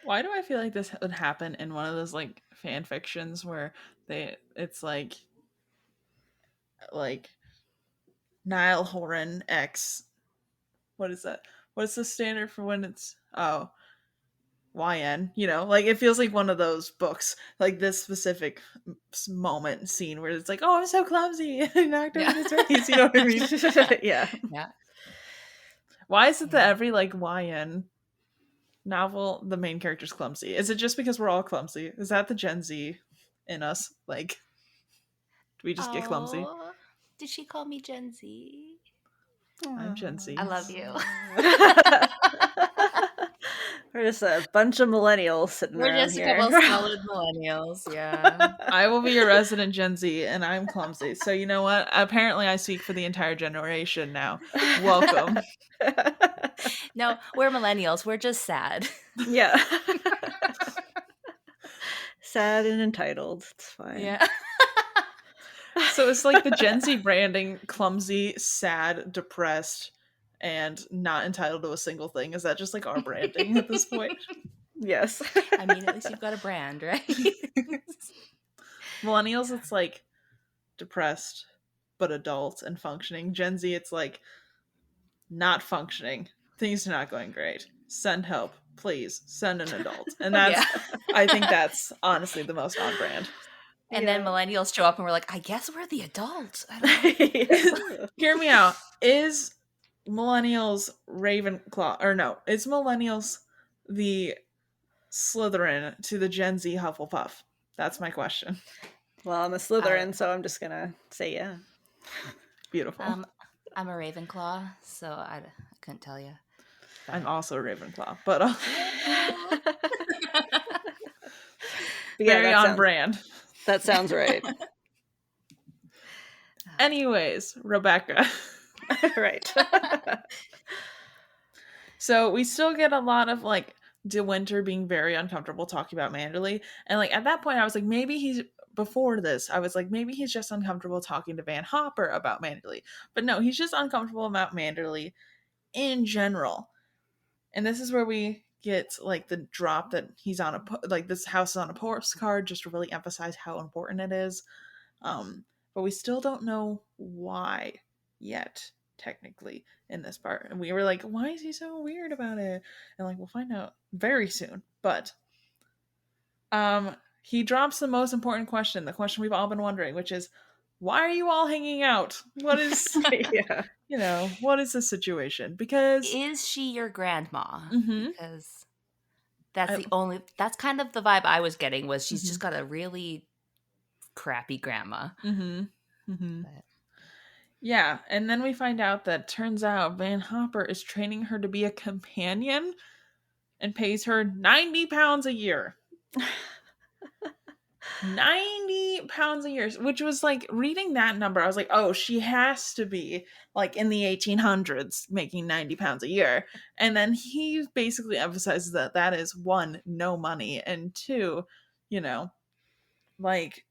Why do I feel like this would happen in one of those like fan fictions where it's like Niall Horan X, what is that? What's the standard for when it's YN? You know, like it feels like one of those books, like this specific moment scene where it's like, oh, I'm so clumsy, I knocked over his face. You know what I mean? Yeah. Yeah. Why is it that every like YN novel the main character's clumsy? Is it just because we're all clumsy? Is that the Gen Z in us? Like, do we just get clumsy? Did she call me Gen Z? I'm Gen Z. I love you. We're just a bunch of millennials sitting around here. We're just a couple solid millennials, yeah. I will be your resident Gen Z, and I'm clumsy. So you know what? Apparently I speak for the entire generation now. Welcome. No, we're millennials. We're just sad. Yeah. Sad and entitled. It's fine. Yeah. So it's like the Gen Z branding, clumsy, sad, depressed, and not entitled to a single thing. Is that just like our branding at this point? Yes. I mean, at least you've got a brand, right? Millennials, it's like depressed, but adult and functioning. Gen Z, it's like not functioning. Things are not going great. Send help. Please send an adult. And that's, I think that's honestly the most on brand. And then millennials show up and we're like, I guess we're the adults. I don't know. Hear me out. Is millennials Ravenclaw, or no, is millennials the Slytherin to the Gen Z Hufflepuff? That's my question. Well, I'm a Slytherin, so I'm just gonna say yeah. Beautiful. I'm a Ravenclaw, so I couldn't tell you. I'm also a Ravenclaw, but very on brand. That sounds right. Anyways, Rebecca. Right. So we still get a lot of like De Winter being very uncomfortable talking about Manderley. And like at that point I was like, maybe he's just uncomfortable talking to Van Hopper about Manderley. But no, he's just uncomfortable about Manderley in general. And this is where we get like the drop that he's on this house is on a postcard, just to really emphasize how important it is. But we still don't know why yet, technically, in this part. And we were like, why is he so weird about it? And like, we'll find out very soon. But he drops the most important question, the question we've all been wondering, which is, why are you all hanging out? What is what is the situation? Because is she your grandma? Mm-hmm. Because that's kind of the vibe I was getting, was she's just got a really crappy grandma. Mm-hmm. Mm-hmm. Yeah, and then we find out that turns out Van Hopper is training her to be a companion and pays her 90 pounds a year. 90 pounds a year, which was like, reading that number, I was like, oh, she has to be like in the 1800s making 90 pounds a year. And then he basically emphasizes that is one, no money, and two, like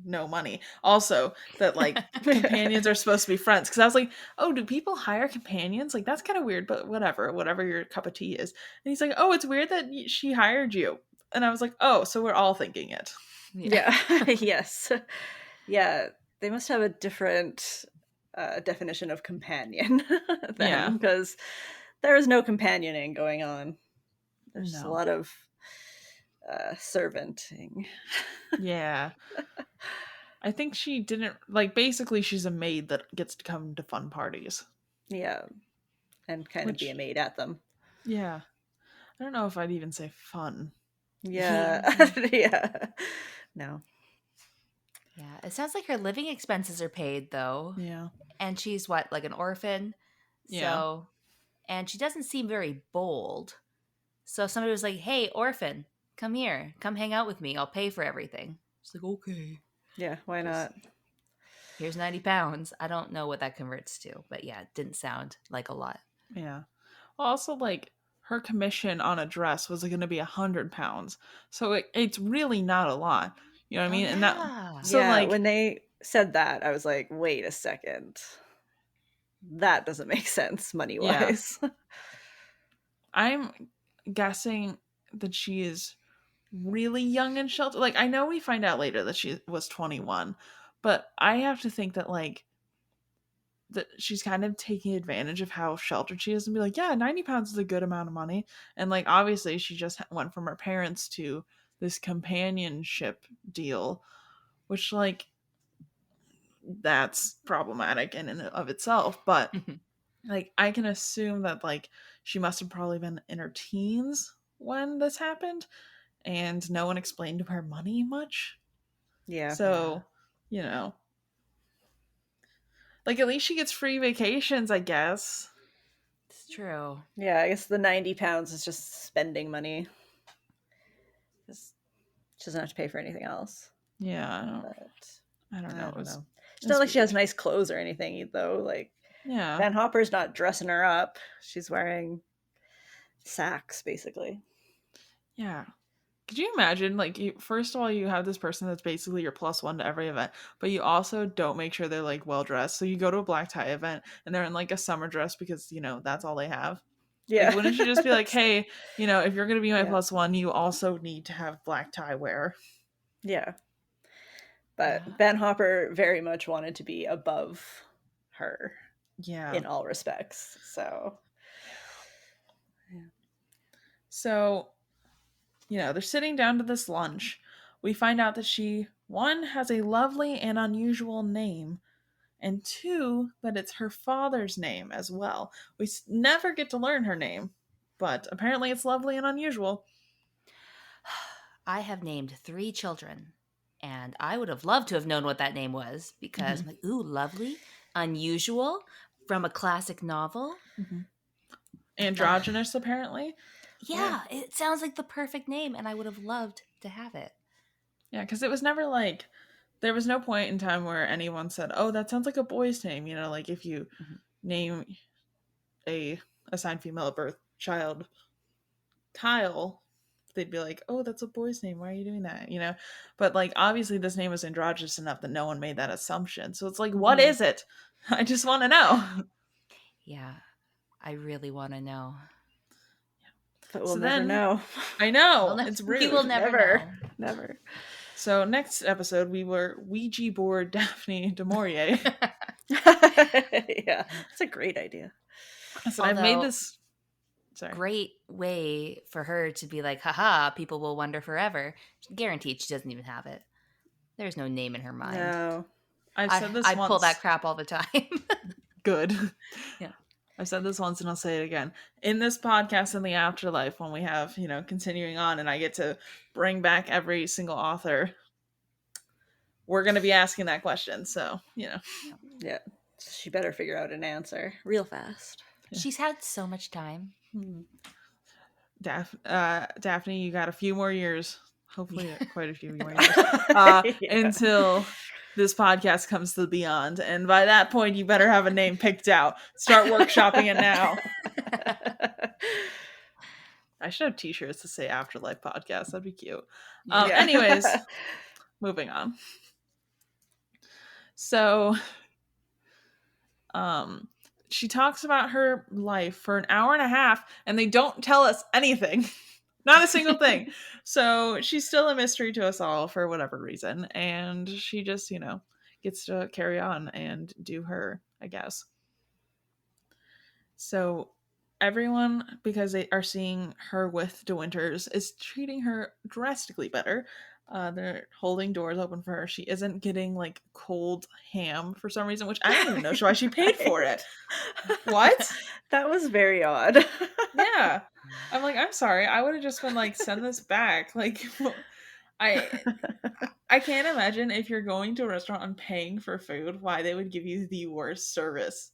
no money. Also, that like companions are supposed to be friends. Because I was like, oh, do people hire companions? Like that's kind of weird, but whatever your cup of tea is. And he's like, oh, it's weird that she hired you. And I was like, oh, so we're all thinking it. Yeah. Yes. Yeah. They must have a different definition of companion then, because there is no companioning going on. There's just a lot of servanting. Yeah. I think she didn't, like, basically she's a maid that gets to come to fun parties. Yeah. And kind of be a maid at them. Yeah. I don't know if I'd even say fun. Yeah. Yeah. No. Yeah. It sounds like her living expenses are paid, though. Yeah. And she's what, like an orphan? Yeah. So, and she doesn't seem very bold. So if somebody was like, hey, orphan, come here. Come hang out with me. I'll pay for everything. It's like, okay. Yeah, why not? Here's 90 pounds. I don't know what that converts to, but yeah, it didn't sound like a lot. Yeah. Well, also, like, her commission on a dress was going to be 100 pounds. So it's really not a lot. You know what I mean? Yeah. And that, so yeah, like, when they said that, I was like, wait a second. That doesn't make sense money-wise. Yeah. I'm guessing that she is really young and sheltered. Like, I know we find out later that she was 21, but I have to think that, like, that she's kind of taking advantage of how sheltered she is and be like, yeah, 90 pounds is a good amount of money. And, like, obviously she just went from her parents to this companionship deal, which, like, that's problematic in and of itself. But, like, I can assume that, like, she must have probably been in her teens when this happened. And no one explained to her money much. Yeah. So, you know. Like, at least she gets free vacations, I guess. It's true. Yeah, I guess the 90 pounds is just spending money. She doesn't have to pay for anything else. Yeah. I don't know. It's not like she has nice clothes or anything, though. Like, yeah. Van Hopper's not dressing her up. She's wearing sacks, basically. Yeah. Could you imagine, like, first of all, you have this person that's basically your +1 to every event, but you also don't make sure they're, like, well-dressed. So you go to a black tie event, and they're in, like, a summer dress because, you know, that's all they have. Yeah. Like, wouldn't you just be like, hey, you know, if you're going to be my +1, you also need to have black tie wear. Yeah. But Van Hopper very much wanted to be above her. Yeah. In all respects. So. Yeah. So, you know, they're sitting down to this lunch. We find out that she, 1, has a lovely and unusual name, and 2, that it's her father's name as well. We never get to learn her name, but apparently it's lovely and unusual. I have named 3 children, and I would have loved to have known what that name was because I'm like, ooh, lovely, unusual, from a classic novel. Androgynous, apparently. Yeah, it sounds like the perfect name, and I would have loved to have it. Yeah, because it was never like, there was no point in time where anyone said, oh, that sounds like a boy's name. You know, like if you name a assigned female at birth child Kyle, they'd be like, oh, that's a boy's name. Why are you doing that? You know, but like obviously this name was androgynous enough that no one made that assumption. So it's like, what is it? I just want to know. Yeah, I really want to know. But we'll never know. I know. It's rude. We will never know. Never. So next episode, we were Ouija board Daphne du Maurier. Yeah, it's a great idea. So I've made this great way for her to be like, haha, people will wonder forever. Guaranteed she doesn't even have it. There's no name in her mind. No. I've said this once. I pull that crap all the time. Good. Yeah. I've said this once and I'll say it again. In this podcast in the afterlife, when we have, you know, continuing on and I get to bring back every single author, we're going to be asking that question. So, you know. Yeah. She better figure out an answer real fast. Yeah. She's had so much time. Daphne, you got a few more years. Hopefully quite a few more years. Until this podcast comes to the beyond. And by that point, you better have a name picked out. Start workshopping it now. I should have t-shirts to say Afterlife Podcast. That'd be cute. Anyways, moving on. So, she talks about her life for an hour and a half, and they don't tell us anything. Not a single thing. So she's still a mystery to us all for whatever reason. And she just, gets to carry on and do her, I guess. So everyone, because they are seeing her with De Winters, is treating her drastically better. They're holding doors open for her. She isn't getting like cold ham for some reason, which I don't even know why she paid for it. What? That was very odd. Yeah. I'm like, I'm sorry. I would have just been like, send this back. Like, I can't imagine if you're going to a restaurant and paying for food, why they would give you the worst service.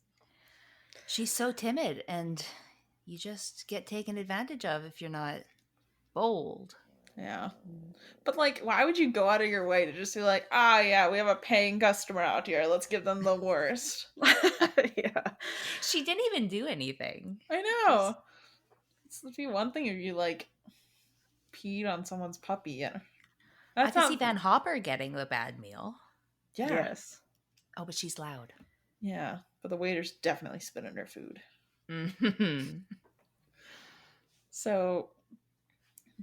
She's so timid, and you just get taken advantage of if you're not bold. Yeah. But like, why would you go out of your way to just be like, yeah, we have a paying customer out here. Let's give them the worst. Yeah. She didn't even do anything. I know. It's would be one thing if you like peed on someone's puppy. Yeah. I can see Van Hopper getting the bad meal. Yeah. Yes. Oh, but she's loud. Yeah. But the waiters definitely spit in her food. Mm-hmm. So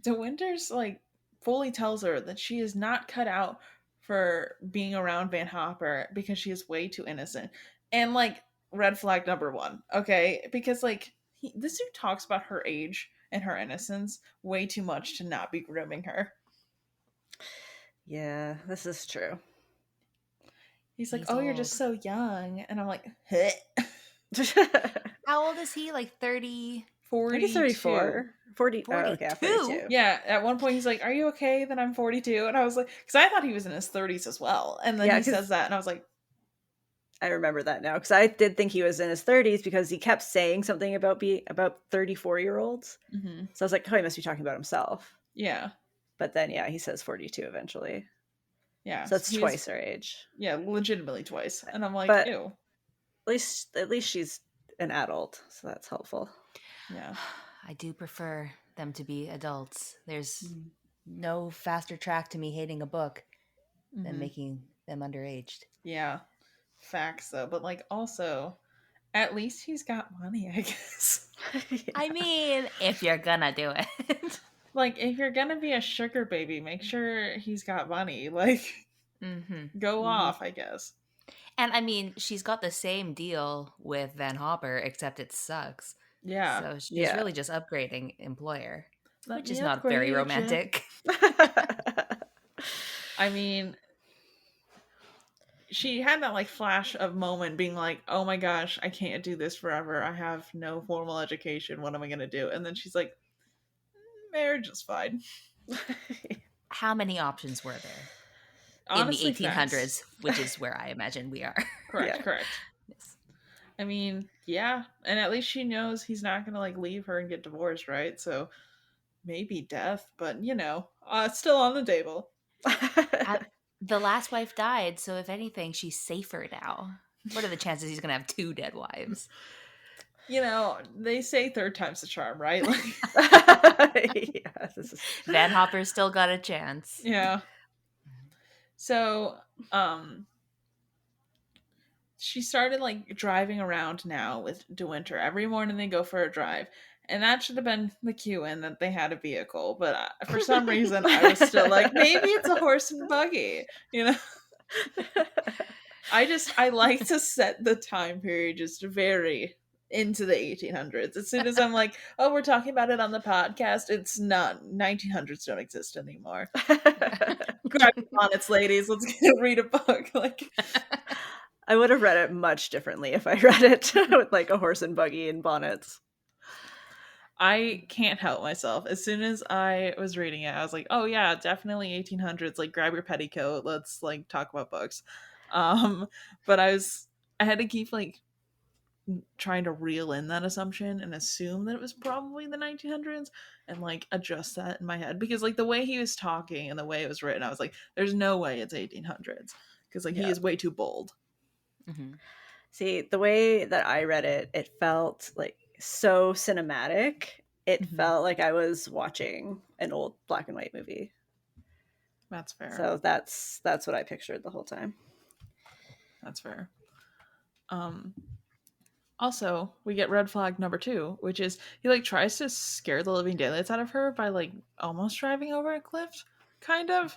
De Winters like fully tells her that she is not cut out for being around Van Hopper because she is way too innocent. And like red flag number one, okay? Because like this dude talks about her age and her innocence way too much to not be grooming her. Yeah, this is true. He's like, oh, you're just so young. And I'm like, huh. How old is he? Like 30? 34. 40. 42? Oh, okay, 42. Yeah, at one point he's like, are you okay that I'm 42? And I was like, because I thought he was in his 30s as well. And then he says that, and I was like, I remember that now, because I did think he was in his 30s because he kept saying something about 34-year-olds. mm-hmm. So I was like, oh, he must be talking about himself. Yeah. But then, yeah, he says 42 eventually. Yeah. So it's twice her age. Yeah, legitimately twice. And I'm like, but ew. At least she's an adult, so that's helpful. Yeah. I do prefer them to be adults. There's no faster track to me hating a book than making them underaged. Yeah. Facts, though. But, like, also, at least he's got money, I guess. Yeah. I mean, if you're gonna do it. Like, if you're gonna be a sugar baby, make sure he's got money. Like, go off, I guess. And, I mean, she's got the same deal with Van Hopper, except it sucks. Yeah. So she's really just upgrading employer, which is not upgrade very romantic. I mean, she had that like flash of moment being like, oh my gosh, I can't do this forever. I have no formal education. What am I going to do? And then she's like, marriage is fine. How many options were there? Honestly, in the 1800s, which is where I imagine we are. Correct. Yes. I mean, yeah. And at least she knows he's not going to like leave her and get divorced, right? So maybe death, but still on the table. The last wife died, so if anything, she's safer now. What are the chances he's going to have 2 dead wives? They say third time's the charm, right? Like, Van Hopper's still got a chance. Yeah. So, she started like driving around now with De Winter. Every morning they go for a drive. And that should have been the cue in that they had a vehicle. But for some reason, I was still like, maybe it's a horse and buggy, I like to set the time period just very into the 1800s. As soon as I'm like, oh, we're talking about it on the podcast, it's not. 1900s don't exist anymore. Grab your bonnets, ladies. Let's read a book. Like, I would have read it much differently if I read it with like a horse and buggy and bonnets. I can't help myself. As soon as I was reading it, I was like, oh yeah, definitely 1800s. Like, grab your petticoat. Let's like talk about books. But I had to keep like trying to reel in that assumption and assume that it was probably the 1900s and like adjust that in my head, because like the way he was talking and the way it was written, I was like, there's no way it's 1800s, because like he is way too bold. See, the way that I read it, it felt like so cinematic. It felt like I was watching an old black and white movie. That's fair. So that's what I pictured the whole time. That's fair. Also, we get red flag number 2, which is he like tries to scare the living daylights out of her by like almost driving over a cliff, kind of.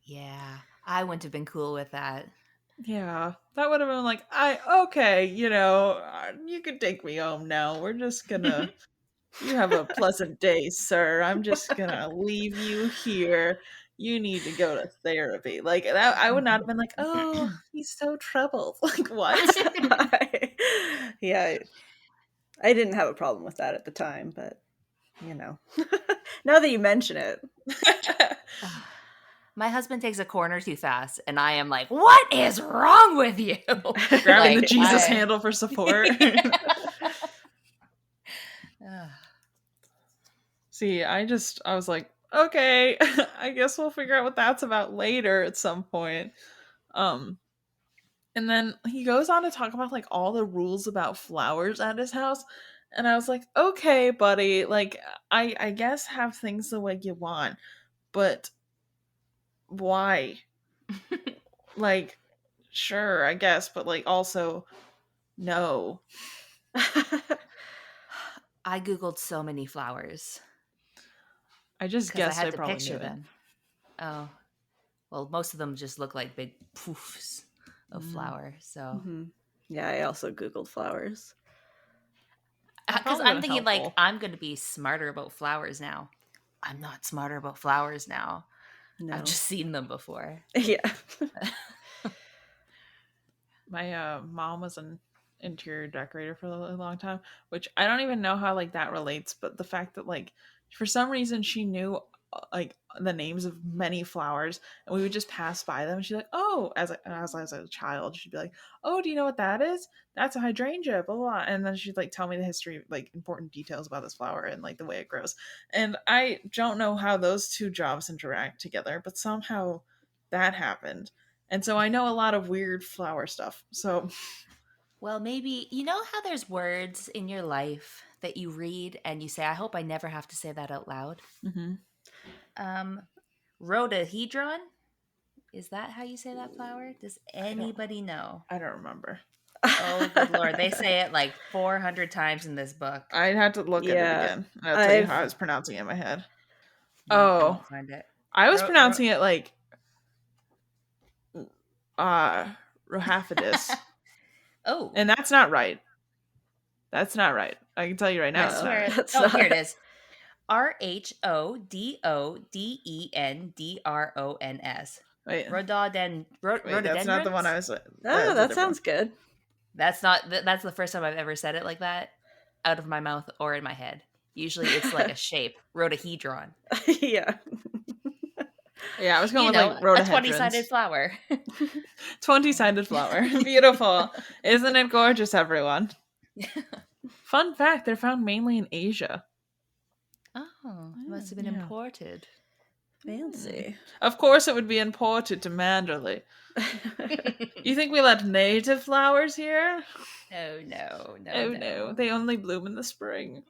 Yeah, I wouldn't have been cool with that. Yeah, that would have been like, okay, you can take me home now. We're just gonna, you have a pleasant day, sir. I'm just gonna leave you here. You need to go to therapy. Like that, I would not have been like, oh, he's so troubled. Like what? Yeah, I didn't have a problem with that at the time, but now that you mention it. My husband takes a corner too fast, and I am like, "What is wrong with you?" Grabbing the Jesus handle for support. See, I was like, okay, I guess we'll figure out what that's about later at some point. And then he goes on to talk about like all the rules about flowers at his house. And I was like, okay, buddy, like I guess have things the way you want, but why? Like, sure, I guess, but like also no. I googled so many flowers. I just guessed I had to probably picture knew them. Oh, well, most of them just look like big poofs of flower. So, yeah, I also googled flowers because I'm thinking like I'm going to be smarter about flowers now. I'm not smarter about flowers now. No. I've just seen them before. Yeah. My mom was an interior decorator for a really long time, which I don't even know how like that relates, but the fact that like for some reason she knew like the names of many flowers and we would just pass by them. She's like, oh, as a child, she'd be like, oh, do you know what that is? That's a hydrangea, blah, blah. And then she'd like tell me the history, like important details about this flower and like the way it grows. And I don't know how those two jobs interact together, but somehow that happened. And so I know a lot of weird flower stuff. So, well, maybe you know how there's words in your life that you read and you say, I hope I never have to say that out loud. Rhododendron? Is that how you say that flower? Does anybody know? I don't remember. Oh, good Lord. They say it like 400 times in this book. I'd have to look at it again. I'll tell you how I was pronouncing it in my head. No, I won't find it. I was pronouncing it like Rohafidus. Oh. And that's not right. That's not right. I can tell you right now. Here it is. RHODODENDRONS. Wait. Rhododendron. Wait, that's not the one I was. Oh, that sounds good. That's the first time I've ever said it like that out of my mouth or in my head. Usually it's like a shape. Rhododendron. Yeah. Yeah, I was going with like rhododendrons. A 20-sided flower. 20-sided flower. Beautiful. Isn't it gorgeous, everyone? Fun fact, they're found mainly in Asia. Oh, must have been imported. Fancy. Of course it would be imported to Manderley. You think we let native flowers here? Oh, no. No. They only bloom in the spring.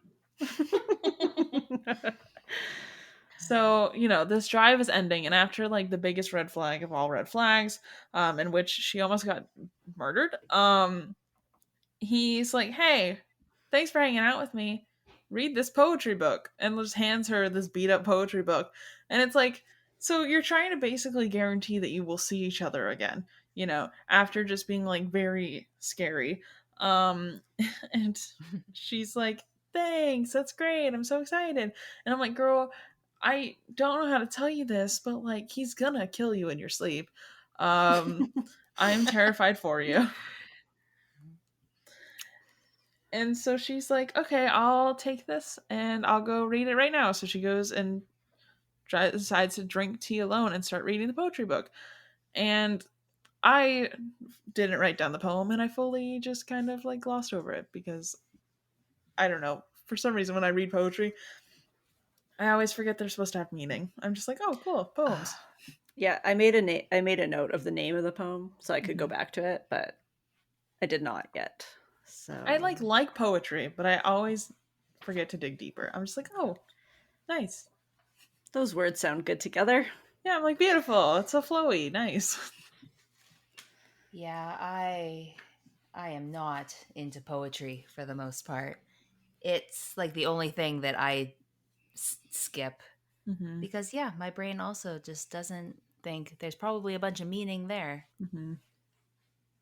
So, this drive is ending, and after like the biggest red flag of all red flags, in which she almost got murdered, he's like, hey, thanks for hanging out with me. Read this poetry book. And just hands her this beat up poetry book. And it's like, so you're trying to basically guarantee that you will see each other again, after just being like very scary. And she's like, thanks, that's great, I'm so excited. And I'm like, girl, I don't know how to tell you this, but like he's gonna kill you in your sleep. I'm terrified for you. And so she's like, okay, I'll take this and I'll go read it right now. So she goes and decides to drink tea alone and start reading the poetry book. And I didn't write down the poem and I fully just kind of like glossed over it because I don't know, for some reason when I read poetry, I always forget they're supposed to have meaning. I'm just like, oh, cool, poems. Yeah, I made a note of the name of the poem so I could go back to it, but I did not yet. So I like poetry, but I always forget to dig deeper. I'm just like, oh, nice. Those words sound good together. Yeah, I'm like, beautiful. It's so flowy. Nice. Yeah, I am not into poetry for the most part. It's like the only thing that I skip Mm-hmm. because yeah, my brain also just doesn't think there's probably a bunch of meaning there. Mm-hmm.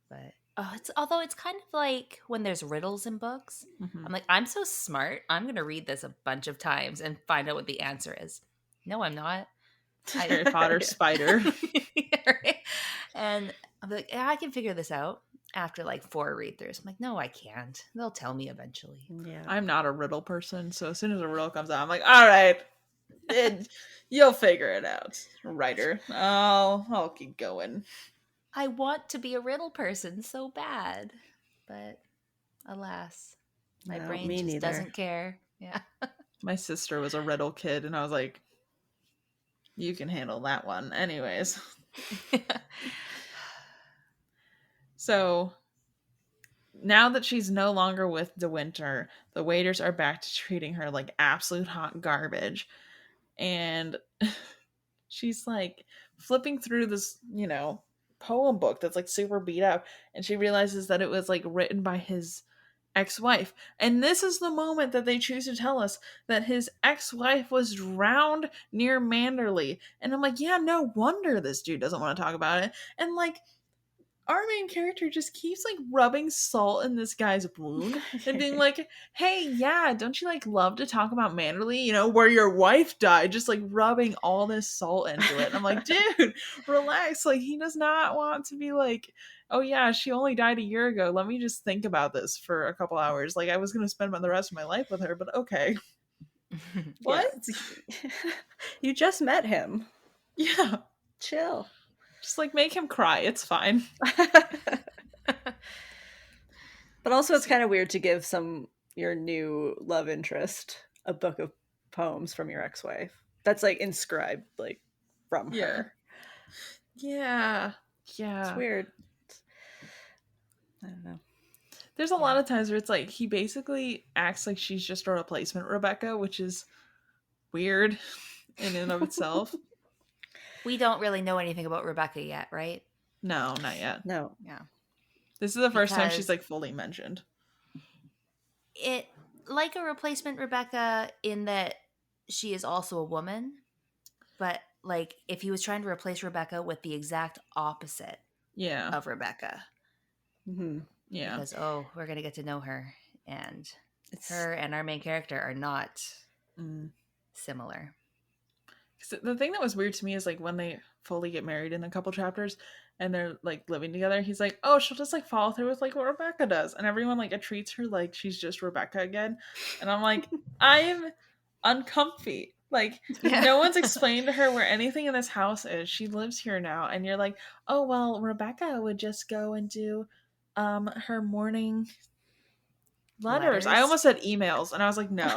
But it's although it's kind of like when there's riddles in books. Mm-hmm. I'm like, I'm so smart. I'm going to read this a bunch of times and find out what the answer is. No, I'm not. Harry Potter spider. Right? And I'm like, yeah, I can figure this out after like 4 read-throughs. I'm like, no, I can't. They'll tell me eventually. Yeah. I'm not a riddle person, so as soon as a riddle comes out, I'm like, all right, you'll figure it out, writer. I'll keep going. I want to be a riddle person so bad, but alas, my No, brain me just neither. doesn't care. Yeah. My sister was a riddle kid, and I was like, you can handle that one. Anyways. So now that she's no longer with De Winter, the waiters are back to treating her like absolute hot garbage. And she's like flipping through this, poem book that's like super beat up. And she realizes that it was like written by his ex-wife. And this is the moment that they choose to tell us that his ex-wife was drowned near Manderley. And I'm like, yeah, no wonder this dude doesn't want to talk about it. And like, our main character just keeps like rubbing salt in this guy's wound and being like, hey, yeah, don't you like love to talk about Manderley, where your wife died, just like rubbing all this salt into it. And I'm like, dude, relax. Like, he does not want to be like, oh yeah, she only died a year ago, let me just think about this for a couple hours. Like, I was gonna spend the rest of my life with her, but okay. What? You just met him. Yeah, Chill. just like make him cry, it's fine. But also it's kind of weird to give your new love interest a book of poems from your ex-wife that's like inscribed like from her. Yeah. It's weird. I don't know. There's a lot of times where it's like he basically acts like she's just a replacement Rebecca, which is weird in and of itself. We don't really know anything about Rebecca yet, right? No, not yet. No. Yeah. This is the first time she's Because like fully mentioned. it like a replacement Rebecca in that she is also a woman, but like if he was trying to replace Rebecca with the exact opposite Yeah. of Rebecca. Mm-hmm. Yeah. Because we're gonna get to know her, and her and our main character are not similar. The thing that was weird to me is like when they fully get married in a couple chapters and they're like living together, he's like, oh, she'll just like follow through with like what Rebecca does, and everyone like treats her like she's just Rebecca again, and I'm like, I'm uncomfy. Like, no one's explained to her where anything in this house is. She lives here now, and you're like, oh well, Rebecca would just go and do her morning letters. I almost said emails, and I was like, no.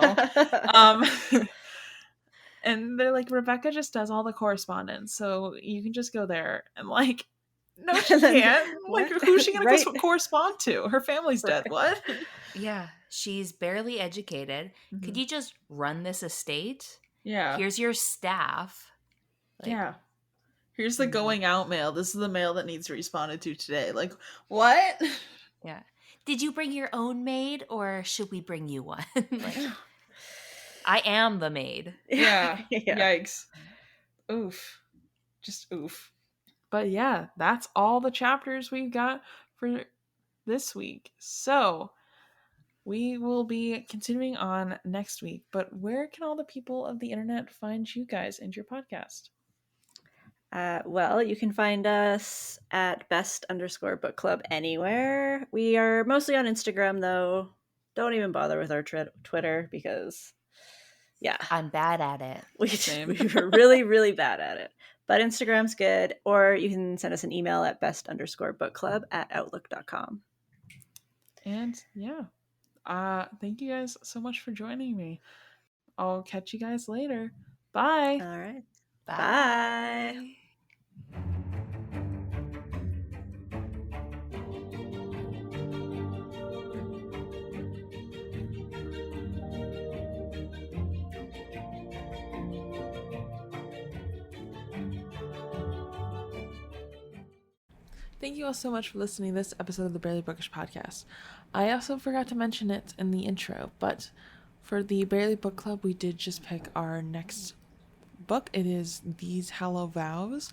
And they're like, Rebecca just does all the correspondence, so you can just go there. And like, no, she can't. Like, who's she gonna correspond to? Her family's dead. What? Yeah, she's barely educated. Mm-hmm. Could you just run this estate? Yeah. Here's your staff. Like, yeah. Here's the going out mail. This is the mail that needs responded to today. Like, what? Yeah. Did you bring your own maid, or should we bring you one? Like, I am the maid. Yeah. Yikes. Oof. Just oof. But yeah, that's all the chapters we've got for this week. So we will be continuing on next week. But where can all the people of the internet find you guys and your podcast? Well, you can find us at best_book club anywhere. We are mostly on Instagram, though. Don't even bother with our Twitter because, yeah. I'm bad at it. We're really, really bad at it. But Instagram's good. Or you can send us an email at best_bookclub@outlook.com. And yeah. Thank you guys so much for joining me. I'll catch you guys later. Bye. All right. Bye. Bye. Thank you all so much for listening to this episode of the Barely Bookish podcast. I also forgot to mention it in the intro, but for the Barely Book Club, we did just pick our next book. It is These Hollow Vows.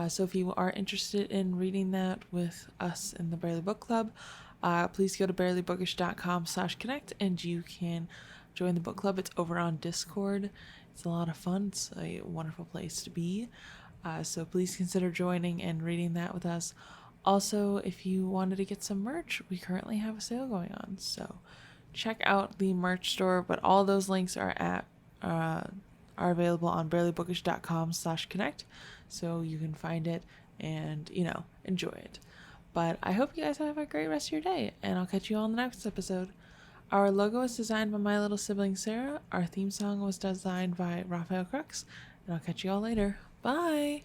So if you are interested in reading that with us in the Barely Book Club, please go to barelybookish.com/connect and you can join the book club. It's over on Discord. It's a lot of fun. It's a wonderful place to be. So please consider joining and reading that with us. Also, if you wanted to get some merch, we currently have a sale going on. So check out the merch store, but all those links are available on barelybookish.com/connect. So you can find it and, enjoy it. But I hope you guys have a great rest of your day, and I'll catch you all in the next episode. Our logo was designed by my little sibling Sarah. Our theme song was designed by Raphael Crux, and I'll catch you all later. Bye!